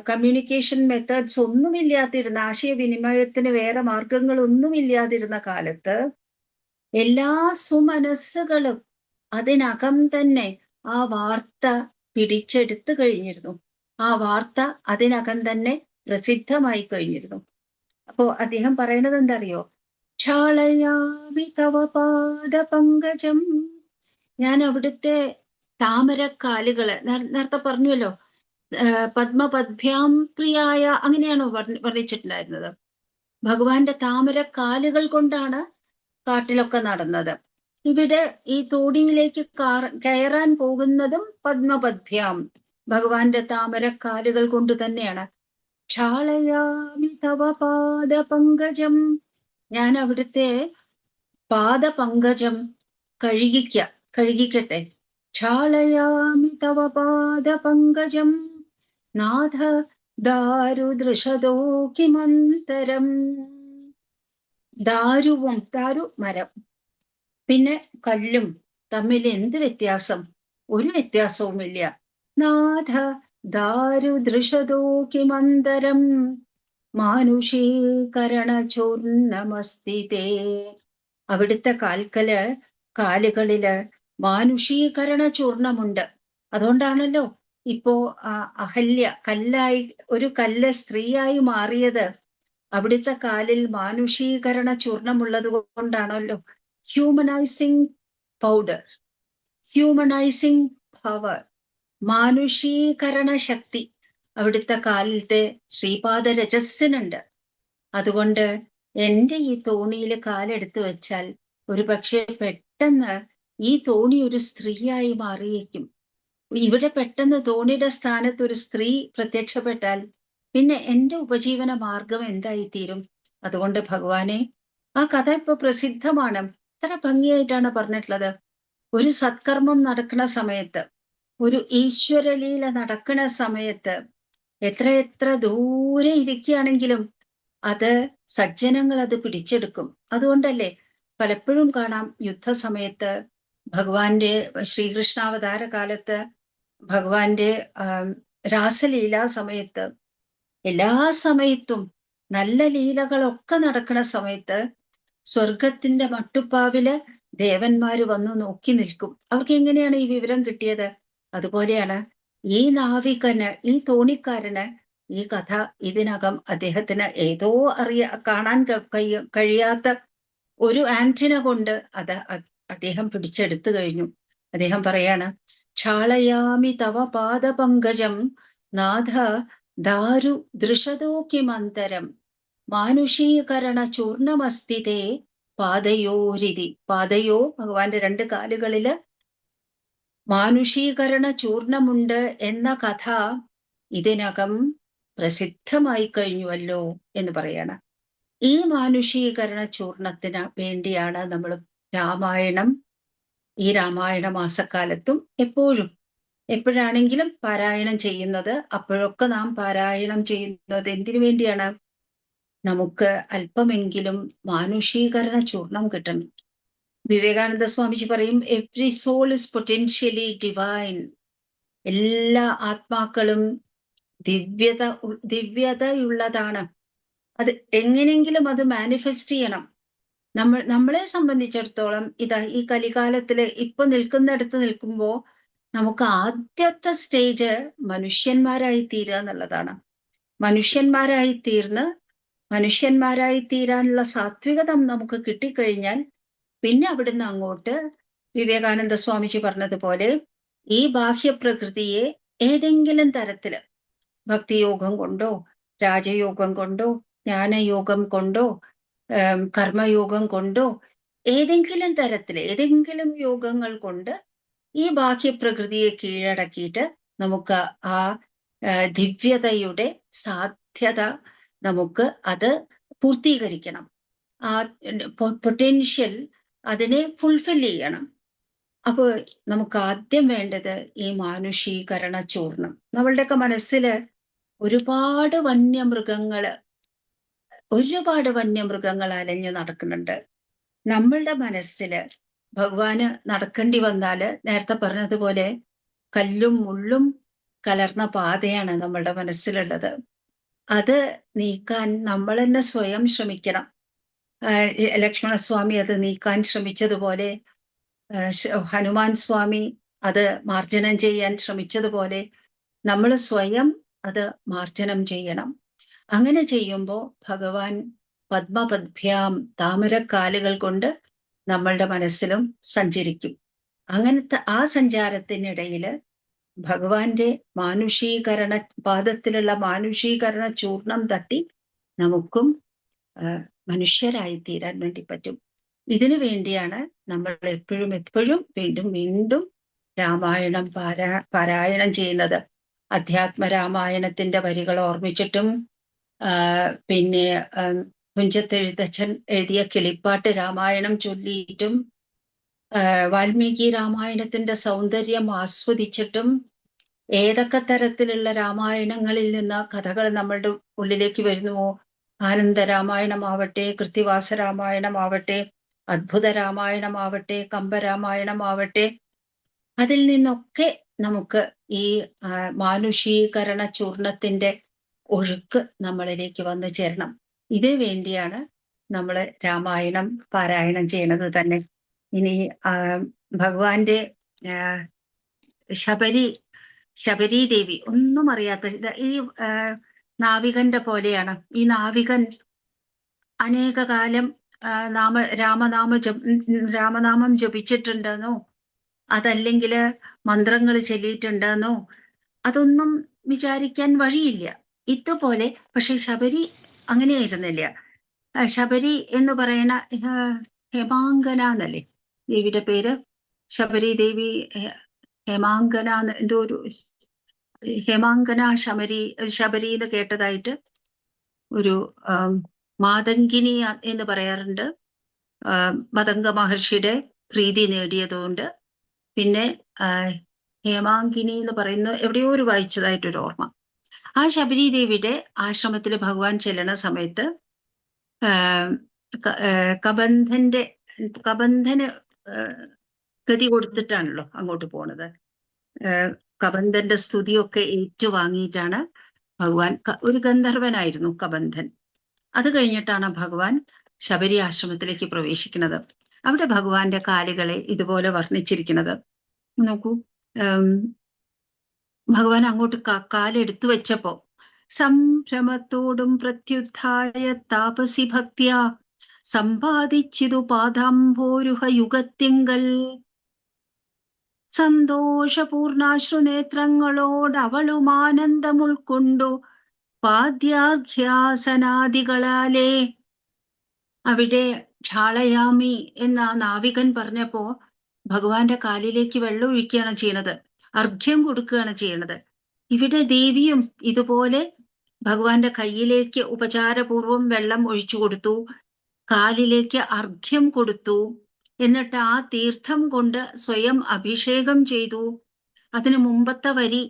കമ്മ്യൂണിക്കേഷൻ മെത്തേഡ്സ് ഒന്നുമില്ലാതിരുന്ന, ആശയവിനിമയത്തിന് വേറെ മാർഗങ്ങളൊന്നുമില്ലാതിരുന്ന കാലത്ത് എല്ലാ സുമനസ്സുകളും അതിനകം തന്നെ ആ വാർത്ത പിടിച്ചെടുത്തു കഴിഞ്ഞിരുന്നു. ആ വാർത്ത അതിനകം തന്നെ പ്രസിദ്ധമായി കഴിഞ്ഞിരുന്നു. അപ്പോ അദ്ദേഹം പറയണത് എന്താ അറിയോ? ക്ഷാളയാമി തവ പാദപങ്കജം. ഞാൻ അവിടുത്തെ താമരക്കാലുകള് നേരത്തെ പറഞ്ഞുവല്ലോ, പത്മപദ്ഭ്യാം പ്രിയായ, അങ്ങനെയാണോ വർണ്ണിച്ചിട്ടുണ്ടായിരുന്നത്? ഭഗവാന്റെ താമരക്കാലുകൾ കൊണ്ടാണ് കാട്ടിലൊക്കെ നടന്നത്. ഇവിടെ ഈ തോണിയിലേക്ക് കയറാൻ പോകുന്നതും പത്മപദ്ഭ്യാം, ഭഗവാന്റെ താമരക്കാലുകൾ കൊണ്ട് തന്നെയാണ്. ക്ഷാളയാമി തവ പാദപങ്കജം. ഞാൻ അവിടുത്തെ പാദപങ്കജം കഴുകിക്കട്ടെ. ക്ഷാളയാമി തവ പാദപങ്കജം നാഥ ദാരുദൃശതോ കിമന്തരം. ദാരു മരം, പിന്നെ കല്ലും തമ്മിൽ എന്ത് വ്യത്യാസം? ഒരു വ്യത്യാസവുമില്ല. നാഥ ദാരുദൃശതോ കിമന്തരം മാനുഷീകരണ ചൂർണമസ്തിതേ. അവിടുത്തെ കാലുകളില് മാനുഷീകരണ ചൂർണമുണ്ട്. അതുകൊണ്ടാണല്ലോ ഇപ്പോ അഹല്യ ഒരു കല്ല് സ്ത്രീയായി മാറിയത്. അവിടുത്തെ കാലിൽ മാനുഷീകരണ ചൂർണമുള്ളത് കൊണ്ടാണല്ലോ. ഹ്യൂമനൈസിങ് പൗഡർ, ഹ്യൂമനൈസിങ് പവർ, മാനുഷീകരണ ശക്തി അവിടുത്തെ കാലിലത്തെ ശ്രീപാദ രജസ്സിനുണ്ട്. അതുകൊണ്ട് എൻ്റെ ഈ തോണിയിൽ കാലെടുത്ത് വെച്ചാൽ ഒരു പക്ഷേ പെട്ടെന്ന് ഈ തോണി ഒരു സ്ത്രീയായി മാറിയേക്കും. ഇവിടെ പെട്ടെന്ന് തോണിയുടെ സ്ഥാനത്ത് ഒരു സ്ത്രീ പ്രത്യക്ഷപ്പെട്ടാൽ പിന്നെ എൻ്റെ ഉപജീവന മാർഗം എന്തായിത്തീരും? അതുകൊണ്ട് ഭഗവാനെ, ആ കഥ ഇപ്പൊ പ്രസിദ്ധമാണ്. എത്ര ഭംഗിയായിട്ടാണ് പറഞ്ഞിട്ടുള്ളത്. ഒരു സത്കർമ്മം നടക്കുന്ന സമയത്ത്, ഒരു ഈശ്വരലീല നടക്കുന്ന സമയത്ത് എത്ര ദൂരെ ഇരിക്കുകയാണെങ്കിലും അത് സജ്ജനങ്ങൾ അത് പിടിച്ചെടുക്കും. അതുകൊണ്ടല്ലേ പലപ്പോഴും കാണാം യുദ്ധസമയത്ത്, ഭഗവാന്റെ ശ്രീകൃഷ്ണാവതാര കാലത്ത്, ഭഗവാന്റെ രാസലീലാ സമയത്ത്, എല്ലാ സമയത്തും നല്ല ലീലകളൊക്കെ നടക്കുന്ന സമയത്ത് സ്വർഗത്തിന്റെ മട്ടുപ്പാവില് ദേവന്മാര് വന്നു നോക്കി നിൽക്കും. അവർക്ക് എങ്ങനെയാണ് ഈ വിവരം കിട്ടിയത്? അതുപോലെയാണ് ഈ നാവികന്, ഈ തോണിക്കാരന് ഈ കഥ ഇതിനകം അദ്ദേഹത്തിന് ഏതോ കാണാൻ കഴിയാത്ത ഒരു ആന്റിന കൊണ്ട് അദ്ദേഹം പിടിച്ചെടുത്തു കഴിഞ്ഞു. അദ്ദേഹം പറയാണ്, ക്ഷാളയാമി തവ പാദപങ്കജം നാഥ ദാരു ദൃശതോ കിമന്തരം മാനുഷീകരണ ചൂർണമസ്തിതേ പാദയോരിതി. പാദയോ ഭഗവാന്റെ രണ്ട് കാലുകളില് മാനുഷീകരണ ചൂർണമുണ്ട് എന്ന കഥ ഇതിനകം പ്രസിദ്ധമായി കഴിഞ്ഞുവല്ലോ എന്ന് പറയാണ്. ഈ മാനുഷീകരണ ചൂർണത്തിന് വേണ്ടിയാണ് നമ്മൾ രാമായണം, ഈ രാമായണ മാസക്കാലത്തും എപ്പോഴാണെങ്കിലും പാരായണം ചെയ്യുന്നത്. അപ്പോഴൊക്കെ നാം പാരായണം ചെയ്യുന്നത് എന്തിനു വേണ്ടിയാണ്? നമുക്ക് അല്പമെങ്കിലും മാനുഷീകരണ ചൂർണം കിട്ടണം. വിവേകാനന്ദ സ്വാമിജി പറയും, every soul is potentially divine. എല്ലാ ആത്മാക്കളും ദിവ്യതയുള്ളതാണ്. അത് എങ്ങനെയെങ്കിലും അത് മാനിഫെസ്റ്റ് ചെയ്യണം. നമ്മളെ സംബന്ധിച്ചിടത്തോളം ഈ കലികാലത്തില് ഇപ്പൊ നിൽക്കുന്നിടത്ത് നിൽക്കുമ്പോ നമുക്ക് ആദ്യത്തെ സ്റ്റേജ് മനുഷ്യന്മാരായി തീരുക എന്നുള്ളതാണ്. മനുഷ്യന്മാരായി തീരാനുള്ള സാത്വികത നമുക്ക് കിട്ടിക്കഴിഞ്ഞാൽ പിന്നെ അവിടുന്ന് അങ്ങോട്ട് വിവേകാനന്ദ സ്വാമിജി പറഞ്ഞതുപോലെ ഈ ബാഹ്യപ്രകൃതിയെ ഏതെങ്കിലും തരത്തില് ഭക്തിയോഗം കൊണ്ടോ, രാജയോഗം കൊണ്ടോ, ജ്ഞാനയോഗം കൊണ്ടോ, കർമ്മയോഗം കൊണ്ടോ, ഏതെങ്കിലും തരത്തില് ഏതെങ്കിലും യോഗങ്ങൾ കൊണ്ട് ഈ ബാഹ്യപ്രകൃതിയെ കീഴടക്കിയിട്ട് നമുക്ക് ആ ദിവ്യതയുടെ സാധ്യത നമുക്ക് അത് പൂർത്തീകരിക്കണം. ആ പൊട്ടൻഷ്യൽ അതിനെ ഫുൾഫിൽ ചെയ്യണം. അപ്പോൾ നമുക്ക് ആദ്യം വേണ്ടത് ഈ മാനുഷീകരണ ചൂർണം. നമ്മളുടെയൊക്കെ മനസ്സിൽ ഒരുപാട് വന്യമൃഗങ്ങൾ അലഞ്ഞു നടക്കുന്നുണ്ട്. നമ്മളുടെ മനസ്സിൽ ഭഗവാന് നടക്കേണ്ടി വന്നാല് നേരത്തെ പറഞ്ഞതുപോലെ കല്ലും മുള്ളും കലർന്ന പാതയാണ് നമ്മളുടെ മനസ്സിലുള്ളത്. അത് നീക്കാൻ നമ്മൾ തന്നെ സ്വയം ശ്രമിക്കണം. ലക്ഷ്മണസ്വാമി അത് നീക്കാൻ ശ്രമിച്ചതുപോലെ, ഹനുമാൻ സ്വാമി അത് മാർജനം ചെയ്യാൻ ശ്രമിച്ചതുപോലെ നമ്മൾ സ്വയം അത് മാർജനം ചെയ്യണം. അങ്ങനെ ചെയ്യുമ്പോൾ ഭഗവാൻ പത്മപദ്ഭ്യാം താമരക്കാലുകൾ കൊണ്ട് നമ്മളുടെ മനസ്സിലും സഞ്ചരിക്കും. അങ്ങനത്തെ ആ സഞ്ചാരത്തിനിടയിൽ ഭഗവാന്റെ പാദത്തിലുള്ള മാനുഷീകരണ ചൂർണം തട്ടി നമുക്കും മനുഷ്യരായി തീരാൻ വേണ്ടി പറ്റും. ഇതിനു വേണ്ടിയാണ് നമ്മൾ എപ്പോഴും വീണ്ടും രാമായണം പാരായണം ചെയ്യുന്നത്. അധ്യാത്മ രാമായണത്തിന്റെ വരികൾ ഓർമ്മിച്ചിട്ടും, പിന്നെ തുഞ്ചത്തെഴുത്തച്ഛൻ എഴുതിയ കിളിപ്പാട്ട് രാമായണം ചൊല്ലിയിട്ടും, വാൽമീകി രാമായണത്തിന്റെ സൗന്ദര്യം ആസ്വദിച്ചിട്ടും, ഏതൊക്കെ തരത്തിലുള്ള രാമായണങ്ങളിൽ നിന്ന് കഥകൾ നമ്മളുടെ ഉള്ളിലേക്ക് വരുന്നുവോ, ആനന്ദ രാമായണമാവട്ടെ, കൃത്തിവാസ രാമായണമാവട്ടെ, അദ്ഭുത രാമായണമാവട്ടെ, കമ്പരാമായണമാവട്ടെ, അതിൽ നിന്നൊക്കെ നമുക്ക് ഈ മാനുഷീകരണ ചൂർണത്തിന്റെ ഒഴുക്ക് നമ്മളിലേക്ക് വന്നു ചേരണം. ഇതിനു വേണ്ടിയാണ് നമ്മൾ രാമായണം പാരായണം ചെയ്യണത് തന്നെ. ഇനി ഭഗവാന്റെ ശബരി ദേവി ഒന്നും അറിയാത്ത ഈ നാവികന്റെ പോലെയാണ്. ഈ നാവികൻ അനേക കാലം രാമനാമം ജപിച്ചിട്ടുണ്ടെന്നോ അതല്ലെങ്കിൽ മന്ത്രങ്ങൾ ചൊല്ലിയിട്ടുണ്ടെന്നോ അതൊന്നും വിചാരിക്കാൻ വഴിയില്ല. ഇതുപോലെ പക്ഷെ ശബരി അങ്ങനെയായിരുന്നില്ല. ശബരി എന്ന് പറയുന്ന ഹേമാങ്കന എന്നല്ലേ ദേവിയുടെ പേര്? ശബരി ദേവി ഹേമാങ്കന എന്തോ ഒരു ഹേമാങ്കന ശബരി എന്ന് കേട്ടതായിട്ട് ഒരു മാതങ്കിനി എന്ന് പറയാറുണ്ട്. മതംഗ മഹർഷിയുടെ പ്രീതി നേടിയതുകൊണ്ട്. പിന്നെ ഹേമാങ്കിനി എന്ന് പറയുന്ന എവിടെയോ ഒരു വായിച്ചതായിട്ടൊരു ഓർമ്മ. ആ ശബരി ദേവിയുടെ ആശ്രമത്തിൽ ഭഗവാൻ ചെല്ലണ സമയത്ത് കബന്ധന് ഗതി കൊടുത്തിട്ടാണല്ലോ അങ്ങോട്ട് പോണത്. കബന്ധന്റെ സ്തുതിയൊക്കെ ഏറ്റുവാങ്ങിയിട്ടാണ് ഭഗവാൻ, ഒരു ഗന്ധർവനായിരുന്നു കബന്ധൻ. അത് കഴിഞ്ഞിട്ടാണ് ഭഗവാൻ ശബരി ആശ്രമത്തിലേക്ക് പ്രവേശിക്കുന്നത്. അവിടെ ഭഗവാന്റെ കാലുകളെ ഇതുപോലെ വർണ്ണിച്ചിരിക്കുന്നത് നോക്കൂ. ഭഗവാൻ അങ്ങോട്ട് കാലെടുത്തു വെച്ചപ്പോ സംഭ്രമത്തോടും പ്രത്യുത്ഥായ താപസി ഭക്തിയ സമ്പാദിച്ചിതു പാദാംഭോരുഹ യുഗത്തിങ്കൽ സന്തോഷപൂർണാശ്രുനേത്രങ്ങളോട് അവളും ആനന്ദം ഉൾക്കൊണ്ടു പാദ്യാഘ്യാസനാദികളാലേ. അവിടെ ഝാളയാമി എന്ന നാവികൻ പറഞ്ഞപ്പോ ഭഗവാന്റെ കാലിലേക്ക് വെള്ളം ഒഴിക്കുകയാണ് ചെയ്യണത്, അർഘ്യം കൊടുക്കുകയാണ് ചെയ്യണത്. ഇവിടെ ദേവിയും ഇതുപോലെ ഭഗവാന്റെ കയ്യിലേക്ക് ഉപചാരപൂർവം വെള്ളം ഒഴിച്ചു കൊടുത്തു, കാലിലേക്ക് അർഘ്യം കൊടുത്തു. എന്നിട്ട് ആ തീർത്ഥം കൊണ്ട് സ്വയം അഭിഷേകം ചെയ്തു. അതിനു മുമ്പത്തെ വരി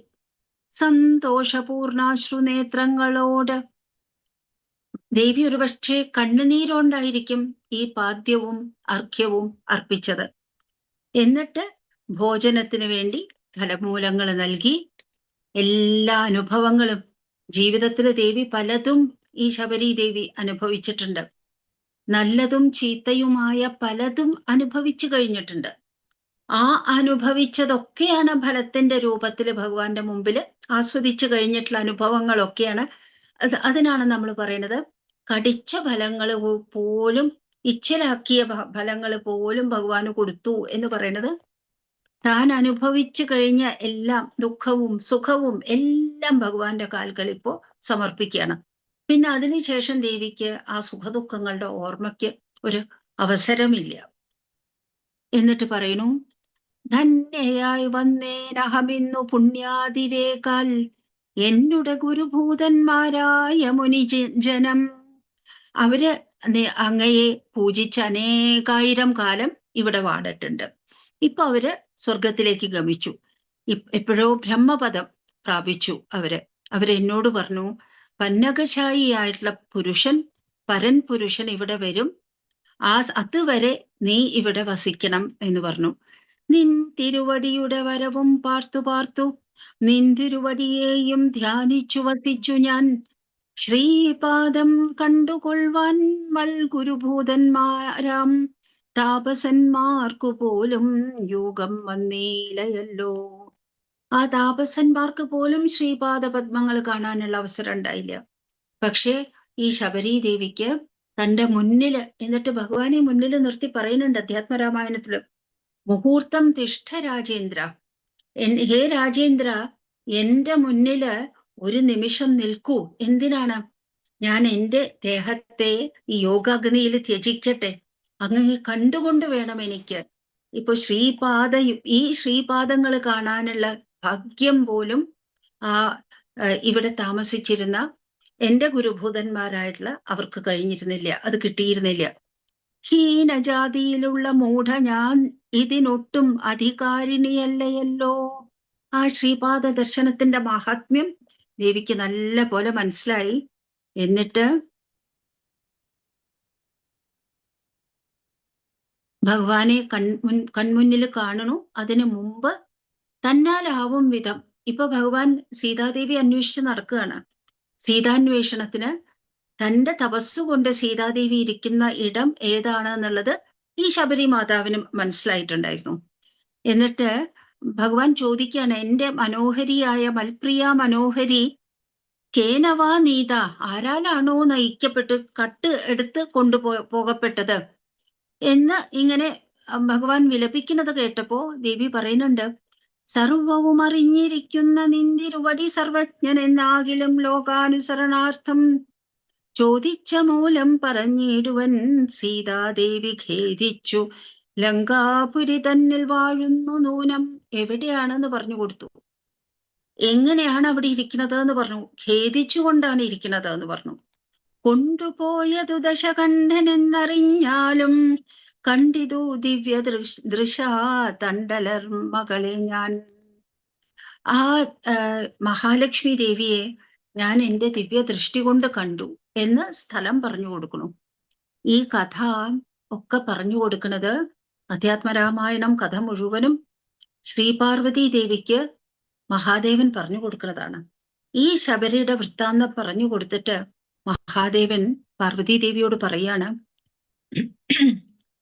സന്തോഷപൂർണാശ്രുനേത്രങ്ങളോട്. ദേവി ഒരുപക്ഷെ കണ്ണുനീരോണ്ടായിരിക്കും ഈ പാദ്യവും അർഘ്യവും അർപ്പിച്ചത്. എന്നിട്ട് ഭോജനത്തിന് വേണ്ടി ഫലമൂലങ്ങൾ നൽകി. എല്ലാ അനുഭവങ്ങളും ജീവിതത്തിൽ ദേവി പലതും ഈ ശബരി ദേവി അനുഭവിച്ചിട്ടുണ്ട്. നല്ലതും ചീത്തയുമായ പലതും അനുഭവിച്ചു കഴിഞ്ഞിട്ടുണ്ട്. ആ അനുഭവിച്ചതൊക്കെയാണ് ഫലത്തിന്റെ രൂപത്തിൽ ഭഗവാന്റെ മുമ്പിൽ ആസ്വദിച്ചു കഴിഞ്ഞിട്ടുള്ള അനുഭവങ്ങളൊക്കെയാണ്. അതിനാണ് നമ്മൾ പറയുന്നത് കടിച്ച ഫലങ്ങൾ പോലും, ഇച്ഛലാക്കിയ ഫലങ്ങൾ പോലും ഭഗവാന് കൊടുത്തു എന്ന് പറയുന്നത്. താൻ അനുഭവിച്ചു കഴിഞ്ഞ എല്ലാം, ദുഃഖവും സുഖവും എല്ലാം ഭഗവാന്റെ കാൽക്കൽ ഇപ്പോ സമർപ്പിക്കുകയാണ്. പിന്നെ അതിനുശേഷം ദേവിക്ക് ആ സുഖദുഃഖങ്ങളുടെ ഓർമ്മയ്ക്ക് ഒരു അവസരമില്ല. എന്നിട്ട് പറയണു ധന്യയായി വന്നേനഹമിന്നു പുണ്യാതിരേക്കാൽ എന്നുടെ ഗുരുഭൂതന്മാരായ മുനിജനം. അവര് അങ്ങയെ പൂജിച്ച് അനേകായിരം കാലം ഇവിടെ വാണിട്ടുണ്ട്. ഇപ്പൊ അവര് സ്വർഗത്തിലേക്ക് ഗമിച്ചു. എപ്പോഴോ ബ്രഹ്മപദം പ്രാപിച്ചു. അവരെന്നോട് പറഞ്ഞു, പന്നകശായിയായിട്ടുള്ള പുരുഷൻ, പരൻ പുരുഷൻ ഇവിടെ വരും, അതുവരെ നീ ഇവിടെ വസിക്കണം എന്ന് പറഞ്ഞു. നിൻ തിരുവടിയുടെ വരവും പാർത്തു പാർത്തു നിൻ തിരുവടിയെയും ധ്യാനിച്ചു വസിച്ചു ഞാൻ. ശ്രീപാദം കണ്ടുകൊള്ളുവാൻ മൽഗുരുഭൂതന്മാരാം താപസന്മാർക്കു പോലും യോഗം വന്നീലയല്ലോ. ആ താപസന്മാർക്ക് പോലും ശ്രീപാദ പത്മങ്ങൾ കാണാനുള്ള അവസരം ഉണ്ടായില്ല. പക്ഷേ ഈ ശബരി ദേവിക്ക് തന്റെ മുന്നില്, എന്നിട്ട് ഭഗവാനെ മുന്നിൽ നിർത്തി പറയുന്നുണ്ട് അധ്യാത്മരാമായണത്തില്, മുഹൂർത്തം തിഷ്ഠ രാജേന്ദ്ര, ഹേ രാജേന്ദ്ര, എന്റെ മുന്നില് ഒരു നിമിഷം നിൽക്കൂ. എന്തിനാണ്? ഞാൻ എന്റെ ദേഹത്തെ ഈ യോഗാഗ്നിയിൽ ത്യജിക്കട്ടെ, അങ്ങനെ കണ്ടുകൊണ്ട് വേണം എനിക്ക് ഇപ്പൊ ഈ ശ്രീപാദങ്ങൾ കാണാനുള്ള ഭാഗ്യം പോലും ഇവിടെ താമസിച്ചിരുന്ന എന്റെ ഗുരുഭൂതന്മാരായിട്ടുള്ള അവർക്ക് കഴിഞ്ഞിരുന്നില്ല, അത് കിട്ടിയിരുന്നില്ല. ഹീനജാതിയിലുള്ള മൂഢ ഞാൻ ഇതിനൊട്ടും അധികാരിണിയല്ലയല്ലോ. ആ ശ്രീപാദ ദർശനത്തിന്റെ മഹാത്മ്യം ദേവിക്ക് നല്ല പോലെ മനസ്സിലായി. എന്നിട്ട് ഭഗവാനെ കൺമുന്നിൽ കാണണു. അതിനു മുമ്പ് തന്നാലാവും വിധം ഇപ്പൊ ഭഗവാൻ സീതാദേവി അന്വേഷിച്ച് നടക്കുകയാണ്. സീതാന്വേഷണത്തിന് തന്റെ തപസ്സുകൊണ്ട് സീതാദേവി ഇരിക്കുന്ന ഇടം ഏതാണ് എന്നുള്ളത് ഈ ശബരി മാതാവിന് മനസ്സിലായിട്ടുണ്ടായിരുന്നു. എന്നിട്ട് ഭഗവാൻ ചോദിക്കുകയാണ്, എന്റെ മനോഹരിയായ മൽപ്രിയ മനോഹരി കേനവാ നീത, ആരാലാണോ നയിക്കപ്പെട്ട് കട്ട് എടുത്ത് പോകപ്പെട്ടത് എന്ന് ഇങ്ങനെ ഭഗവാൻ വിലപിക്കുന്നത് കേട്ടപ്പോ ദേവി പറയുന്നുണ്ട്, സർവവും അറിഞ്ഞിരിക്കുന്ന നിന്തിരുവടി സർവജ്ഞൻ എന്നാകിലും ലോകാനുസരണാർത്ഥം ചോദിച്ച മൂലം പറഞ്ഞിടുവൻ സീതാദേവി ഖേദിച്ചു ലങ്കാപുരി തന്നിൽ വാഴുന്നു നൂനം. എവിടെയാണെന്ന് പറഞ്ഞു കൊടുത്തു. എങ്ങനെയാണ് അവിടെ ഇരിക്കുന്നത് എന്ന് പറഞ്ഞു. ഖേദിച്ചുകൊണ്ടാണ് ഇരിക്കുന്നത് എന്ന് പറഞ്ഞു. കൊണ്ടുപോയതു ദശകണ്ഠൻ എന്നറിഞ്ഞാലും കണ്ടിതു ദിവ്യ ദൃശാ തണ്ടലർ മകളെ ഞാൻ. ആ മഹാലക്ഷ്മി ദേവിയെ ഞാൻ എൻ്റെ ദിവ്യ ദൃഷ്ടി കൊണ്ട് കണ്ടു എന്ന് സ്ഥലം പറഞ്ഞു കൊടുക്കണം. ഈ കഥ ഒക്കെ പറഞ്ഞു കൊടുക്കുന്നത് അധ്യാത്മരാമായണം കഥ മുഴുവനും ശ്രീപാർവതി ദേവിക്ക് മഹാദേവൻ പറഞ്ഞു കൊടുക്കുന്നതാണ്. ഈ ശബരിയുടെ വൃത്താന്തം പറഞ്ഞു കൊടുത്തിട്ട് മഹാദേവൻ പാർവതി ദേവിയോട് പറയാണ്,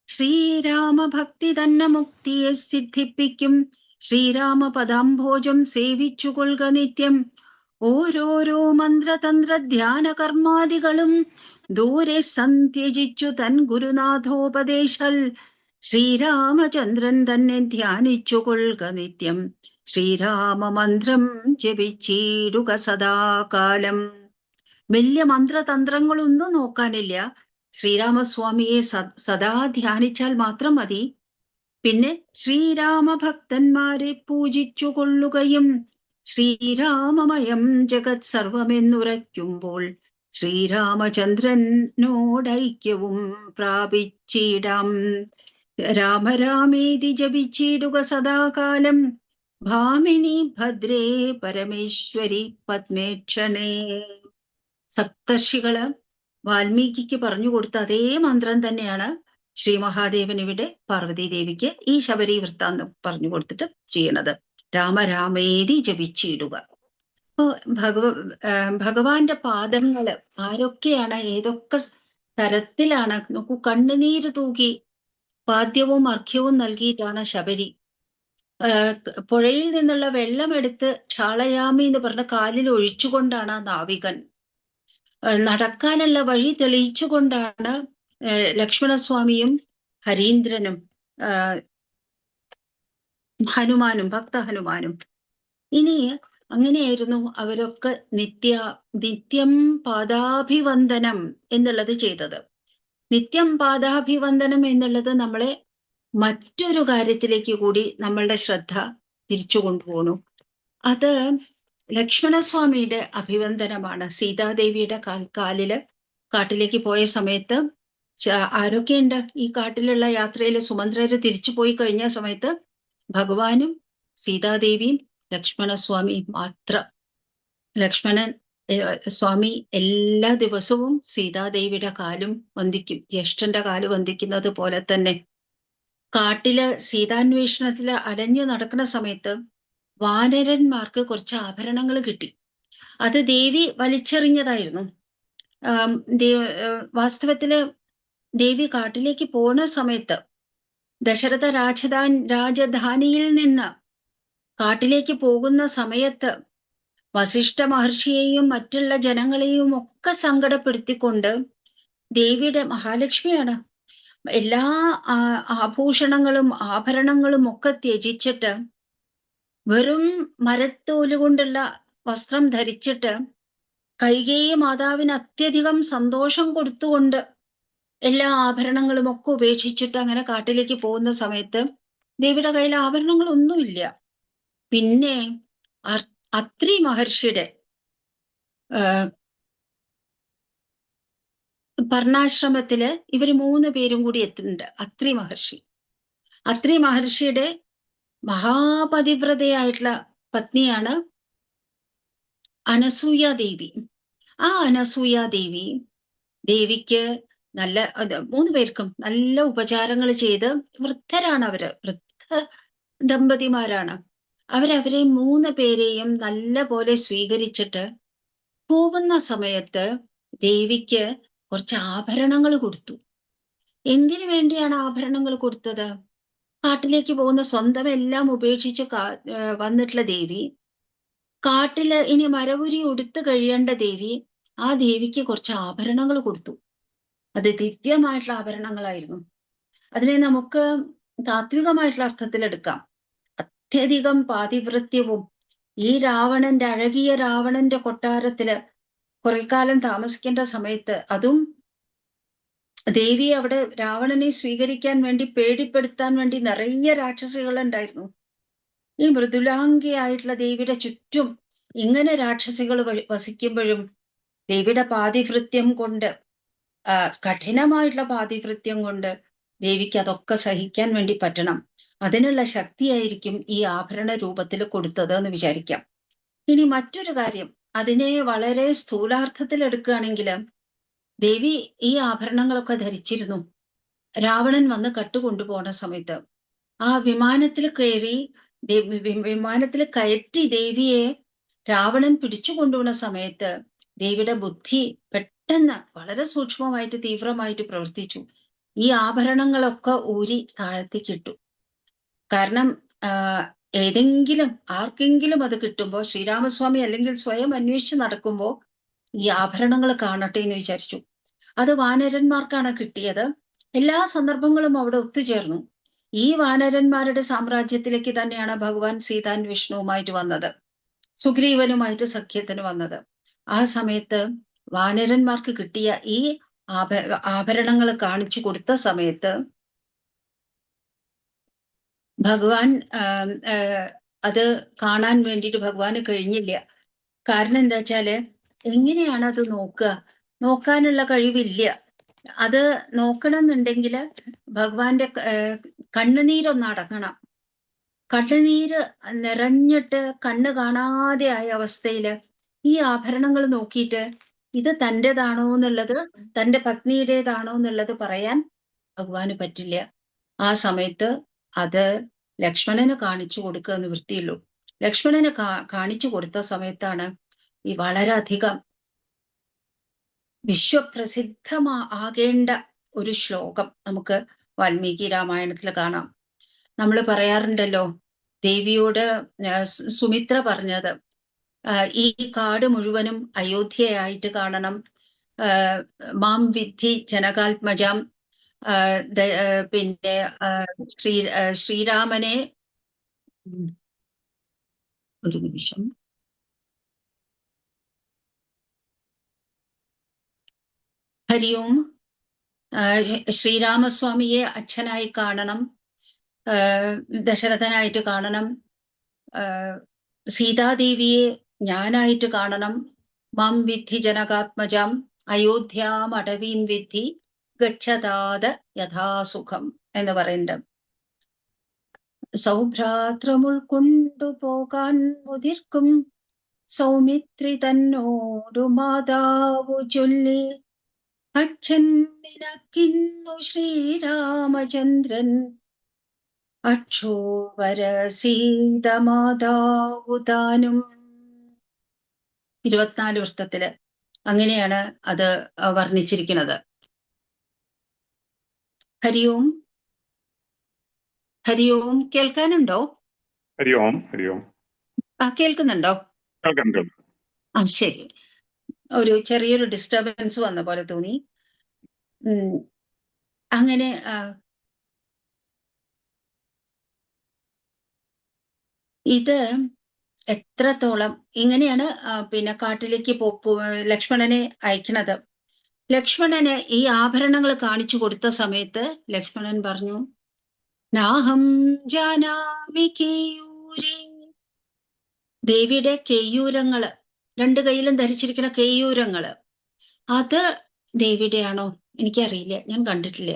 ശ്രീരാമഭക്തി തന്നെ മുക്തിയെ സിദ്ധിപ്പിക്കും. ശ്രീരാമ പദാംഭോജം സേവിച്ചു കൊള്ളുക നിത്യം. ഓരോരോ മന്ത്രതന്ത്ര ധ്യാന കർമാദികളും ദൂരെ സന്ത്യജിച്ചു തൻ ഗുരുനാഥോപദേശൽ ശ്രീരാമചന്ദ്രൻ തന്നെ ധ്യാനിച്ചു കൊള്ളുക നിത്യം. ശ്രീരാമമന്ത്രം ജപിച്ചിടുക സദാകാലം. വലിയ മന്ത്രതന്ത്രങ്ങളൊന്നും നോക്കാനില്ല. ശ്രീരാമസ്വാമിയെ സദാ ധ്യാനിച്ചാൽ മാത്രം മതി. പിന്നെ ശ്രീരാമഭക്തന്മാരെ പൂജിച്ചു കൊള്ളുകയും ശ്രീരാമമയം ജഗത് സർവമെന്നുറയ്ക്കുമ്പോൾ ശ്രീരാമചന്ദ്രനോടൈക്യവും പ്രാപിച്ചിടാം. രാമരാമേതി ജപിച്ചിടുക സദാകാലം. ഭാമിനി ഭദ്രേ പരമേശ്വരി പത്മേക്ഷണേ. സപ്തർഷികള് വാൽമീകിക്ക് പറഞ്ഞു കൊടുത്ത അതേ മന്ത്രം തന്നെയാണ് ശ്രീ മഹാദേവൻ ഇവിടെ പാർവതി ദേവിക്ക് ഈ ശബരി വൃത്താന്തം പറഞ്ഞു കൊടുത്തിട്ട് ചെയ്യണത്. രാമരാമേതി ജപിച്ചിടുക. അപ്പോ ഭഗവാന്റെ പാദങ്ങള് ആരൊക്കെയാണ്, ഏതൊക്കെ തരത്തിലാണ് നോക്കൂ. കണ്ണുനീര് തൂകി പാദ്യവും അർഘ്യവും നൽകിയിട്ടാണ് ശബരി. പുഴയിൽ നിന്നുള്ള വെള്ളമെടുത്ത് ക്ഷാളയാമി എന്ന് പറഞ്ഞ കാലിൽ ഒഴിച്ചുകൊണ്ടാണ് നാവികൻ. നടക്കാനുള്ള വഴി തെളിയിച്ചുകൊണ്ടാണ് ലക്ഷ്മണസ്വാമിയും ഹരീന്ദ്രനും ഹനുമാനും ഭക്ത ഹനുമാനും. ഇനി അങ്ങനെയായിരുന്നു അവരൊക്കെ നിത്യം പാദാഭിവന്ദനം എന്നുള്ളത് ചെയ്തത്. നിത്യം പാദാഭിവന്ദനം എന്നുള്ളത് നമ്മളെ മറ്റൊരു കാര്യത്തിലേക്ക് കൂടി നമ്മളുടെ ശ്രദ്ധ തിരിച്ചു കൊണ്ടുപോകണു. അത് ലക്ഷ്മണസ്വാമിയുടെ അഭിവന്ദനമാണ്. സീതാദേവിയുടെ കാലില് കാട്ടിലേക്ക് പോയ സമയത്ത് ആരൊക്കെയുണ്ട് ഈ കാട്ടിലുള്ള യാത്രയിൽ? സുമന്ത്രര് തിരിച്ചു പോയി കഴിഞ്ഞ സമയത്ത് ഭഗവാനും സീതാദേവിയും ലക്ഷ്മണസ്വാമിയും മാത്രം. ലക്ഷ്മണൻ സ്വാമി എല്ലാ ദിവസവും സീതാദേവിയുടെ കാലും വന്ദിക്കും, ജ്യേഷ്ഠന്റെ കാല് വന്ദിക്കുന്നത് പോലെ തന്നെ. കാട്ടില് സീതാന്വേഷണത്തില് അലഞ്ഞു നടക്കുന്ന സമയത്ത് വാനരന്മാർക്ക് കുറച്ച് ആഭരണങ്ങൾ കിട്ടി. അത് ദേവി വലിച്ചെറിഞ്ഞതായിരുന്നു. വാസ്തവത്തില് ദേവി കാട്ടിലേക്ക് പോണ സമയത്ത് ദശരഥ രാജധാനിയിൽ നിന്ന് കാട്ടിലേക്ക് പോകുന്ന സമയത്ത് വസിഷ്ഠ മഹർഷിയെയും മറ്റുള്ള ജനങ്ങളെയും ഒക്കെ സങ്കടപ്പെടുത്തിക്കൊണ്ട് ദേവിയുടെ, മഹാലക്ഷ്മിയാണ്, എല്ലാ ആഭൂഷണങ്ങളും ആഭരണങ്ങളും ഒക്കെ ത്യജിച്ചിട്ട് വെറും മരത്തോലുകൊണ്ടുള്ള വസ്ത്രം ധരിച്ചിട്ട് കൈകേയി മാതാവിന് അത്യധികം സന്തോഷം കൊടുത്തുകൊണ്ട് എല്ലാ ആഭരണങ്ങളും ഒക്കെ ഉപേക്ഷിച്ചിട്ട് അങ്ങനെ കാട്ടിലേക്ക് പോകുന്ന സമയത്ത് ദേവിയുടെ കയ്യിൽ ആഭരണങ്ങളൊന്നുമില്ല. പിന്നെ അത്രി മഹർഷിയുടെ പർണാശ്രമത്തില് ഇവര് 3 പേരും കൂടി എത്തുന്നുണ്ട്. അത്രി മഹർഷിയുടെ മഹാപതിവ്രതയായിട്ടുള്ള പത്നിയാണ് അനസൂയ ദേവി. ആ അനസൂയ ദേവിക്ക് നല്ല 3 പേർക്കും നല്ല ഉപചാരങ്ങൾ ചെയ്ത്, വൃദ്ധരാണ് അവര്, വൃദ്ധ ദമ്പതിമാരാണ്. അവരെ 3 പേരെയും നല്ല പോലെ സ്വീകരിച്ചിട്ട് പോകുന്ന സമയത്ത് ദേവിക്ക് കുറച്ച് ആഭരണങ്ങൾ കൊടുത്തു. എന്തിനു വേണ്ടിയാണ് ആഭരണങ്ങൾ കൊടുത്തത്? കാട്ടിലേക്ക് പോകുന്ന സ്വന്തം എല്ലാം ഉപേക്ഷിച്ച് വന്നിട്ടുള്ള ദേവി, കാട്ടില് ഇനി മരവുരി ഉടുത്തു കഴിയേണ്ട ദേവി, ആ ദേവിക്ക് കുറച്ച് ആഭരണങ്ങൾ കൊടുത്തു. അത് ദിവ്യമായിട്ടുള്ള ആഭരണങ്ങളായിരുന്നു. അതിനെ നമുക്ക് താത്വികമായിട്ടുള്ള അർത്ഥത്തിൽ എടുക്കാം. അത്യധികം പാതിവൃത്യവും ഈ രാവണന്റെ, അഴകിയ രാവണന്റെ കൊട്ടാരത്തില് കുറെ കാലം താമസിക്കേണ്ട സമയത്ത്, അതും ദേവി അവിടെ രാവണനെ സ്വീകരിക്കാൻ വേണ്ടി, പേടിപ്പെടുത്താൻ വേണ്ടി നിറയെ രാക്ഷസികൾ ഉണ്ടായിരുന്നു. ഈ മൃദുലാംഗിയായിട്ടുള്ള ദേവിയുടെ ചുറ്റും ഇങ്ങനെ രാക്ഷസികൾ വസിക്കുമ്പോഴും ദേവിയുടെ പാതിവൃത്യം കൊണ്ട്, കഠിനമായിട്ടുള്ള പാതിവൃത്യം കൊണ്ട് ദേവിക്ക് അതൊക്കെ സഹിക്കാൻ വേണ്ടി പറ്റണം. അതിനുള്ള ശക്തിയായിരിക്കും ഈ ആഭരണ രൂപത്തിൽ കൊടുത്തത് എന്ന് വിചാരിക്കാം. ഇനി മറ്റൊരു കാര്യം, അതിനെ വളരെ സ്ഥൂലാർത്ഥത്തിൽ എടുക്കുകയാണെങ്കിൽ, ദേവി ഈ ആഭരണങ്ങളൊക്കെ ധരിച്ചിരുന്നു. രാവണൻ വന്ന് കട്ടുകൊണ്ടുപോണ സമയത്ത് ആ വിമാനത്തിൽ കയറ്റി ദേവിയെ രാവണൻ പിടിച്ചു കൊണ്ടുപോകുന്ന സമയത്ത് ദേവിയുടെ ബുദ്ധി പെട്ടെന്ന് വളരെ സൂക്ഷ്മമായിട്ട് തീവ്രമായിട്ട് പ്രവർത്തിച്ചു. ഈ ആഭരണങ്ങളൊക്കെ ഊരി താഴ്ത്തിക്കിട്ടു. കാരണം ആർക്കെങ്കിലും അത് കിട്ടുമ്പോൾ, ശ്രീരാമസ്വാമി അല്ലെങ്കിൽ സ്വയം അന്വേഷിച്ച് നടക്കുമ്പോൾ ഈ ആഭരണങ്ങൾ കാണട്ടെ എന്ന് വിചാരിച്ചു. അത് വാനരന്മാർക്കാണ് കിട്ടിയത്. എല്ലാ സന്ദർഭങ്ങളും അവിടെ ഒത്തുചേർന്നു. ഈ വാനരന്മാരുടെ സാമ്രാജ്യത്തിലേക്ക് തന്നെയാണ് ഭഗവാൻ സീതാന്വേഷണവുമായിട്ട് വന്നത്, സുഗ്രീവനുമായിട്ട് സഖ്യത്തിന് വന്നത്. ആ സമയത്ത് വാനരന്മാർക്ക് കിട്ടിയ ഈ ആഭരണങ്ങൾ കാണിച്ചു കൊടുത്ത സമയത്ത് ഭഗവാൻ അത് കാണാൻ വേണ്ടിയിട്ട് ഭഗവാന് കഴിഞ്ഞില്ല. കാരണം എന്താ വെച്ചാല്, എങ്ങനെയാണ് അത് നോക്കാനുള്ള കഴിവില്ല. അത് നോക്കണം എന്നുണ്ടെങ്കിൽ ഭഗവാന്റെ കണ്ണുനീരൊന്ന് അടങ്ങണം. കണ്ണുനീര് നിറഞ്ഞിട്ട് കണ്ണ് കാണാതെ ആയ അവസ്ഥയില് ഈ ആഭരണങ്ങൾ നോക്കിയിട്ട് ഇത് തൻ്റെതാണോ എന്നുള്ളത്, തൻ്റെ പത്നിയുടേതാണോ എന്നുള്ളത് പറയാൻ ഭഗവാന് പറ്റില്ല. ആ സമയത്ത് അത് ലക്ഷ്മണന് കാണിച്ചു കൊടുക്കുക നിവൃത്തിയുള്ളൂ. ലക്ഷ്മണന് കാണിച്ചു കൊടുത്ത സമയത്താണ് ഈ വളരെയധികം വിശ്വപ്രസിദ്ധമാകേണ്ട ഒരു ശ്ലോകം നമുക്ക് വാൽമീകി രാമായണത്തിൽ കാണാം. നമ്മൾ പറയാറുണ്ടല്ലോ, ദേവിയോട് സുമിത്ര പറഞ്ഞത്, ഈ കാട് മുഴുവനും അയോധ്യയായിട്ട് കാണണം, മാം വിദ്ധി ജനകാത്മജാം, പിന്നെ ശ്രീരാമനെ, ഒരു നിമിഷം, ഹരി ഓം, ശ്രീരാമസ്വാമിയെ അച്ഛനായി കാണണം, ദശരഥനായിട്ട് കാണണം, സീതാദേവിയെ ഞാനായിട്ട് കാണണം. മാം വിദ്ധി ജനകാത്മജാം അയോധ്യാം അടവീം വിദ്ധി ഗച്ഛതാത യഥാസുഖം എന്ന് പറയുന്നുണ്ട്. സൗഭ്രാത്രമുൾക്കൊണ്ടു പോകാൻ മുതിർക്കും സൗമിത്രി തന്നോടു മാതാവു ചൊല്ലി അച്ഛൻ നിനക്കിന്നു ശ്രീരാമചന്ദ്രൻ അക്ഷോവര സീതമാതാവു താനും. 24 വൃത്തത്തില് അങ്ങനെയാണ് അത് വർണ്ണിച്ചിരിക്കുന്നത്. ഹരി ഓം. ഹരി ഓം. കേൾക്കാനുണ്ടോ? ഹരി ഓം. ഹരി ഓം. കേൾക്കുന്നുണ്ടോ? കേൾക്കാം. ശരി. ഒരു ചെറിയൊരു ഡിസ്റ്റർബൻസ് വന്ന പോലെ തോന്നി. അങ്ങനെ ഇത് എത്രത്തോളം ഇങ്ങനെയാണ് പിന്നെ കാട്ടിലേക്ക് ലക്ഷ്മണനെ അയക്കണത്. ലക്ഷ്മണന് ഈ ആഭരണങ്ങൾ കാണിച്ചു കൊടുത്ത സമയത്ത് ലക്ഷ്മണൻ പറഞ്ഞു, നാഹം ജാനാമി കേയൂരി. ദേവിയുടെ കേയൂരങ്ങള്, 2 കൈയിലും ധരിച്ചിരിക്കുന്ന കേയൂരങ്ങള്, അത് ദേവിയുടെയാണോ എനിക്കറിയില്ല, ഞാൻ കണ്ടിട്ടില്ല.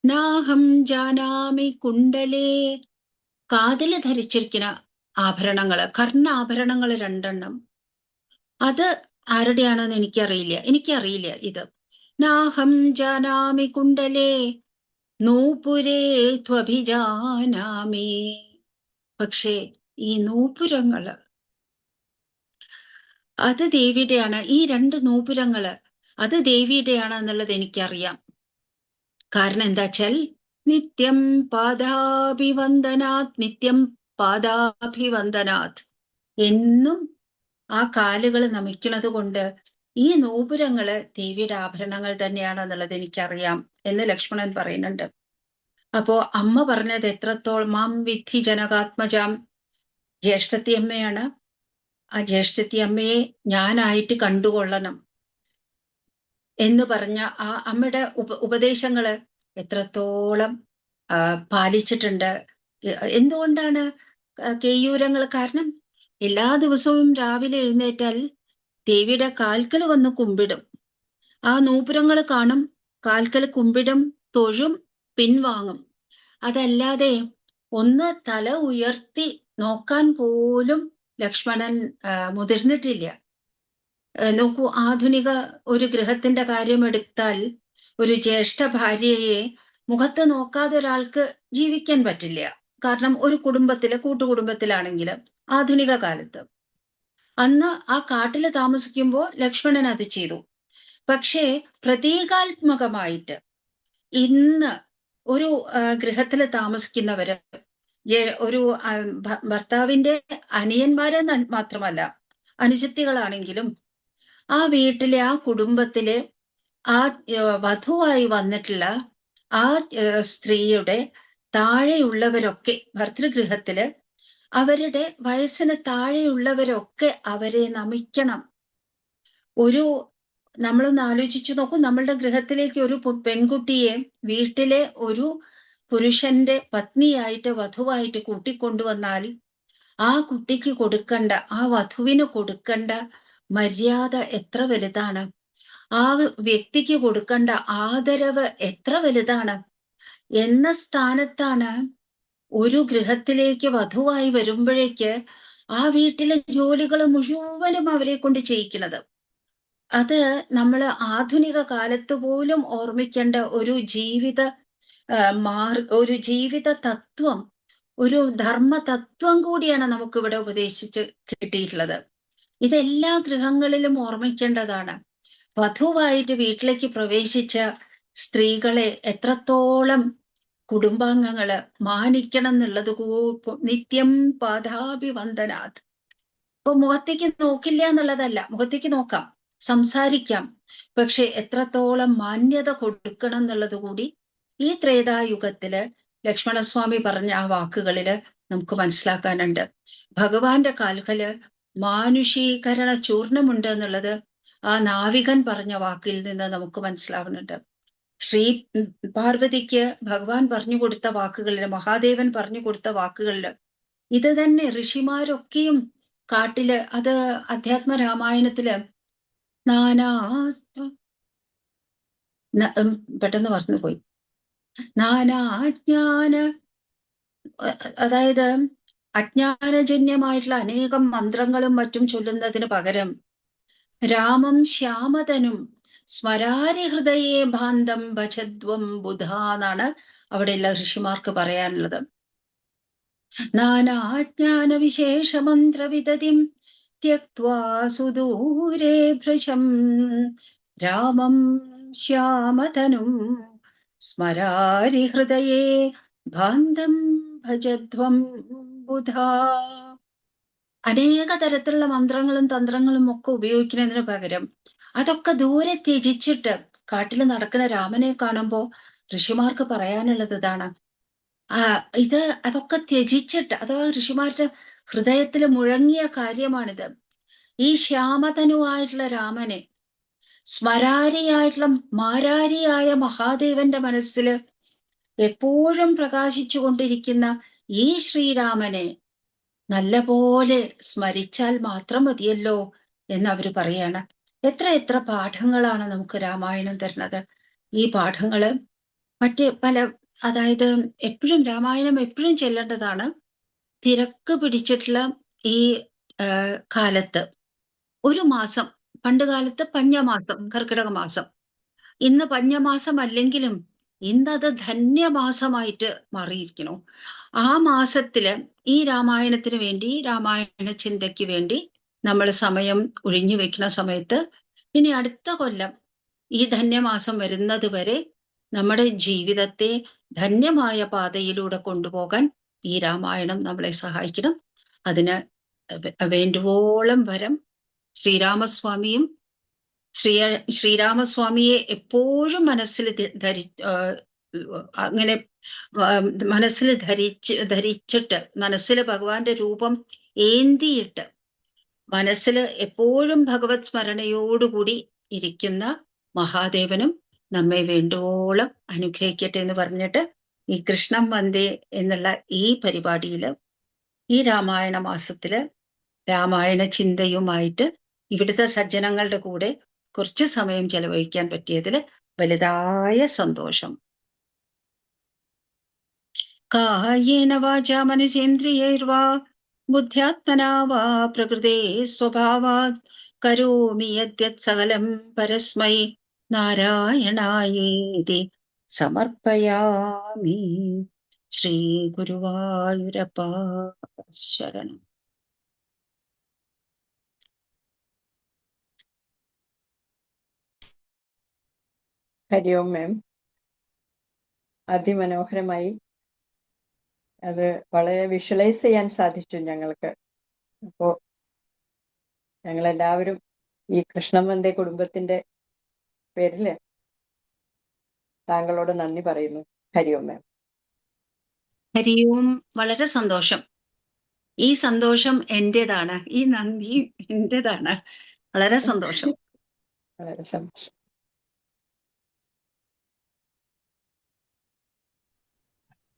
നാഹം ജാനാമി കുണ്ടലേ, കാതില് ധരിച്ചിരിക്കുന്ന ആഭരണങ്ങള്, കർണാഭരണങ്ങള് 2 അത് ആരുടെയാണെന്ന് എനിക്കറിയില്ല ഇത്. നാഹം ജാനാമി കുണ്ടലേ നൂപുരേ ത്വഭിജാനാമി. പക്ഷേ ഈ നൂപുരങ്ങള് അത് ദേവിയുടെയാണ്. ഈ 2 നൂപുരങ്ങള് അത് ദേവിയുടെയാണ് എന്നുള്ളത് എനിക്കറിയാം. കാരണം എന്താച്ചാൽ നിത്യം പാദാഭിവന്ദനാത്, എന്നും ആ കാലുകൾ നമിക്കുന്നത് കൊണ്ട് ഈ നൂപുരങ്ങള് ദേവിയുടെ ആഭരണങ്ങൾ തന്നെയാണെന്നുള്ളത് എനിക്കറിയാം എന്ന് ലക്ഷ്മണൻ പറയുന്നുണ്ട്. അപ്പോ അമ്മ പറഞ്ഞത് എത്രത്തോളം, മാം വിദ്ധി ജനകാത്മജാം, ജ്യേഷ്ഠത്തിയമ്മയാണ്. ആ ജ്യേഷ്ഠത്തിയമ്മയെ ഞാനായിട്ട് കണ്ടുകൊള്ളണം എന്ന് പറഞ്ഞ ആ അമ്മയുടെ ഉപദേശങ്ങള് എത്രത്തോളം പാലിച്ചിട്ടുണ്ട്. എന്തുകൊണ്ടാണ് കേയൂരങ്ങൾ? കാരണം എല്ലാ ദിവസവും രാവിലെ എഴുന്നേറ്റാൽ ദേവിയുടെ കാൽക്കൽ വന്ന് കുമ്പിടും. ആ നൂപുരങ്ങൾ കാണും, കാൽക്കൽ കുമ്പിടും, തൊഴും, പിൻവാങ്ങും. അതല്ലാതെ ഒന്ന് തല ഉയർത്തി നോക്കാൻ പോലും ലക്ഷ്മണൻ മുതിർന്നിട്ടില്ല. നോക്കൂ, ആധുനിക ഒരു ഗൃഹത്തിന്റെ കാര്യം എടുത്താൽ ഒരു ജ്യേഷ്ഠ ഭാര്യയെ മുഖത്ത് നോക്കാതെ ഒരാൾക്ക് ജീവിക്കാൻ പറ്റില്ല. കാരണം ഒരു കൂട്ടുകുടുംബത്തിലാണെങ്കിൽ ആധുനിക കാലത്ത്, അന്ന് ആ കാട്ടില് താമസിക്കുമ്പോൾ ലക്ഷ്മണൻ അത് ചെയ്തു. പക്ഷേ പ്രതീകാത്മകമായിട്ട് ഇന്ന് ഒരു ഗൃഹത്തില് താമസിക്കുന്നവര്, ഒരു ഭർത്താവിന്റെ അനിയന്മാരെ മാത്രമല്ല അനുജത്തികളാണെങ്കിലും ആ വീട്ടിലെ ആ കുടുംബത്തിലെ ആ വധുവായി വന്നിട്ടുള്ള ആ സ്ത്രീയുടെ താഴെയുള്ളവരൊക്കെ, ഭർതൃഗൃഹത്തില് അവരുടെ വയസ്സിന് താഴെയുള്ളവരൊക്കെ അവരെ നമിക്കണം. നമ്മളൊന്ന് ആലോചിച്ചു നോക്കൂ, നമ്മളുടെ ഗൃഹത്തിലേക്ക് ഒരു പെൺകുട്ടിയെ വീട്ടിലെ ഒരു പുരുഷന്റെ പത്നിയായിട്ട്, വധുവായിട്ട് കൂട്ടിക്കൊണ്ടുവന്നാൽ ആ കുട്ടിക്ക് കൊടുക്കേണ്ട, ആ വധുവിന് കൊടുക്കേണ്ട മര്യാദ എത്ര വലുതാണ്, ആ വ്യക്തിക്ക് കൊടുക്കേണ്ട ആദരവ് എത്ര വലുതാണ് എന്ന സ്ഥാനത്താണ് ഒരു ഗൃഹത്തിലേക്ക് വധുവായി വരുമ്പോഴേക്ക് ആ വീട്ടിലെ ജോലികൾ മുഴുവനും അവരെ കൊണ്ട് ചെയ്യിക്കുന്നത്. അത് നമ്മൾ ആധുനിക കാലത്ത് പോലും ഓർമ്മിക്കേണ്ട ഒരു ജീവിത തത്വം, ഒരു ധർമ്മ തത്വം കൂടിയാണ് നമുക്കിവിടെ ഉപദേശിച്ച് കിട്ടിയിട്ടുള്ളത്. ഇതെല്ലാ ഗൃഹങ്ങളിലും ഓർമ്മിക്കേണ്ടതാണ്. വധുവായിട്ട് വീട്ടിലേക്ക് പ്രവേശിച്ച സ്ത്രീകളെ എത്രത്തോളം കുടുംബാംഗങ്ങള് മാനിക്കണം എന്നുള്ളത് നിത്യം പാദാഭിവന്ദനാത്. ഇപ്പൊ മുഖത്തേക്ക് നോക്കില്ല എന്നുള്ളതല്ല, മുഖത്തേക്ക് നോക്കാം, സംസാരിക്കാം, പക്ഷെ എത്രത്തോളം മാന്യത കൊടുക്കണം എന്നുള്ളത് കൂടി ഈ ത്രേതായുഗത്തില് ലക്ഷ്മണസ്വാമി പറഞ്ഞ ആ വാക്കുകളില് നമുക്ക് മനസ്സിലാക്കാനുണ്ട്. ഭഗവാന്റെ കാൽക്കല് മാനുഷീകരണ ചൂർണമുണ്ട് എന്നുള്ളത് ആ നാവികൻ പറഞ്ഞ വാക്കിൽ നിന്ന് നമുക്ക് മനസ്സിലാവുന്നുണ്ട്. ശ്രീ പാർവതിക്ക് ഭഗവാൻ പറഞ്ഞു കൊടുത്ത വാക്കുകളില്, മഹാദേവൻ പറഞ്ഞു കൊടുത്ത വാക്കുകളില് ഇത് തന്നെ ഋഷിമാരൊക്കെയും കാട്ടില്, അത് അധ്യാത്മ രാമായണത്തില് നാനാ പെട്ടെന്ന് മറന്നുപോയി. നാനാജ്ഞാന, അതായത് അജ്ഞാനജന്യമായിട്ടുള്ള അനേകം മന്ത്രങ്ങളും മറ്റും ചൊല്ലുന്നതിന് പകരം രാമം ശ്യാമതനും സ്മരാരി ഹൃദയേ ഭാന്തം ഭജധ്വം ബുധ എന്നാണ് അവിടെയുള്ള ഋഷിമാർക്ക് പറയാനുള്ളത്. നാനാജ്ഞാന വിശേഷ മന്ത്രവിദതിം ത്യക്ത്വാ സുദൂരേ ഭൃശം രാമം ശ്യാമതനും സ്മരാരി ഹൃദയേ ഭാന്തം ഭജധ്വം ബുധ. അനേക തരത്തിലുള്ള മന്ത്രങ്ങളും തന്ത്രങ്ങളും ഒക്കെ ഉപയോഗിക്കുന്നതിന് പകരം അതൊക്കെ ദൂരെ ത്യജിച്ചിട്ട് കാട്ടിൽ നടക്കുന്ന രാമനെ കാണുമ്പോ ഋഷിമാർക്ക് പറയാനുള്ളത് ഇതാണ്. അതൊക്കെ ത്യജിച്ചിട്ട്, അഥവാ ഋഷിമാരുടെ ഹൃദയത്തിൽ മുഴങ്ങിയ കാര്യമാണിത്. ഈ ശ്യാമതനുവായിട്ടുള്ള രാമനെ, സ്മരാരിയായിട്ടുള്ള മാരാരിയായ മഹാദേവന്റെ മനസ്സില് എപ്പോഴും പ്രകാശിച്ചു കൊണ്ടിരിക്കുന്ന ഈ ശ്രീരാമനെ നല്ല പോലെ സ്മരിച്ചാൽ മാത്രം മതിയല്ലോ എന്നവര് പറയാണ്. എത്ര എത്ര പാഠങ്ങളാണ് നമുക്ക് രാമായണം തരുന്നത്. ഈ പാഠങ്ങള് മറ്റ് പല, അതായത് എപ്പോഴും രാമായണം എപ്പോഴും ചെല്ലേണ്ടതാണ്. തിരക്ക് പിടിച്ചിട്ടുള്ള ഈ കാലത്ത് ഒരു മാസം, പണ്ട് കാലത്ത് പഞ്ഞമാസം, കർക്കിടക മാസം, ഇന്ന് പഞ്ഞമാസം അല്ലെങ്കിലും ഇന്നത് ധന്യമാസമായിട്ട് മാറിയിരിക്കണു. ആ മാസത്തില് ഈ രാമായണത്തിന് വേണ്ടി, രാമായണ ചിന്തയ്ക്ക് വേണ്ടി നമ്മൾ സമയം ഒഴിഞ്ഞു വെക്കുന്ന സമയത്ത് ഇനി അടുത്ത കൊല്ലം ഈ ധന്യമാസം വരുന്നത് വരെ നമ്മുടെ ജീവിതത്തെ ധന്യമായ പാതയിലൂടെ കൊണ്ടുപോകാൻ ഈ രാമായണം നമ്മളെ സഹായിക്കണം. അതിന് വേണ്ടുവോളം വരം ശ്രീരാമസ്വാമിയും ശ്രീരാമസ്വാമിയെ എപ്പോഴും മനസ്സിൽ അങ്ങനെ മനസ്സിൽ ധരിച്ചിട്ട്, മനസ്സിൽ ഭഗവാന്റെ രൂപം ഏന്തിയിട്ട്, മനസ്സിൽ എപ്പോഴും ഭഗവത് സ്മരണയോടുകൂടി ഇരിക്കുന്ന മഹാദേവനും നമ്മെ വേണ്ടുവോളം അനുഗ്രഹിക്കട്ടെ എന്ന് പറഞ്ഞിട്ട് ഈ കൃഷ്ണം വന്ദേ എന്നുള്ള ഈ പരിപാടിയില്, ഈ രാമായണ മാസത്തില് രാമായണ ചിന്തയുമായിട്ട് ഇവിടുത്തെ സജ്ജനങ്ങളുടെ കൂടെ കുറച്ച് സമയം ചെലവഴിക്കാൻ പറ്റിയതിൽ വലുതായ സന്തോഷം. കായേന വാചാ മനസേന്ദ്രിയൈർവാ ബുദ്ധ്യാത്മനാ വാ പ്രകൃതേ സ്വഭാവാത് കരോമി യദ്യത് സകലം പരസ്മൈ നാരായണായേതി സമർപ്പയാമി. ശ്രീ ഗുരുവായൂരപ്പ ശരണം. ഹരി ഓം മാം. അതിമനോഹരമായി അത് വളരെ വിഷ്വലൈസ് ചെയ്യാൻ സാധിച്ചു ഞങ്ങൾക്ക്. അപ്പോൾ ഞങ്ങളെല്ലാവരും ഈ കൃഷ്ണം വന്ദേ കുടുംബത്തിന്റെ പേരില് താങ്കളോട് നന്ദി പറയുന്നു. ഹരി ഓം മാം. ഹരി ഓം. വളരെ സന്തോഷം. ഈ സന്തോഷം എന്റേതാണ്, ഈ നന്ദി എന്റേതാണ്. വളരെ സന്തോഷം. വളരെ സന്തോഷം.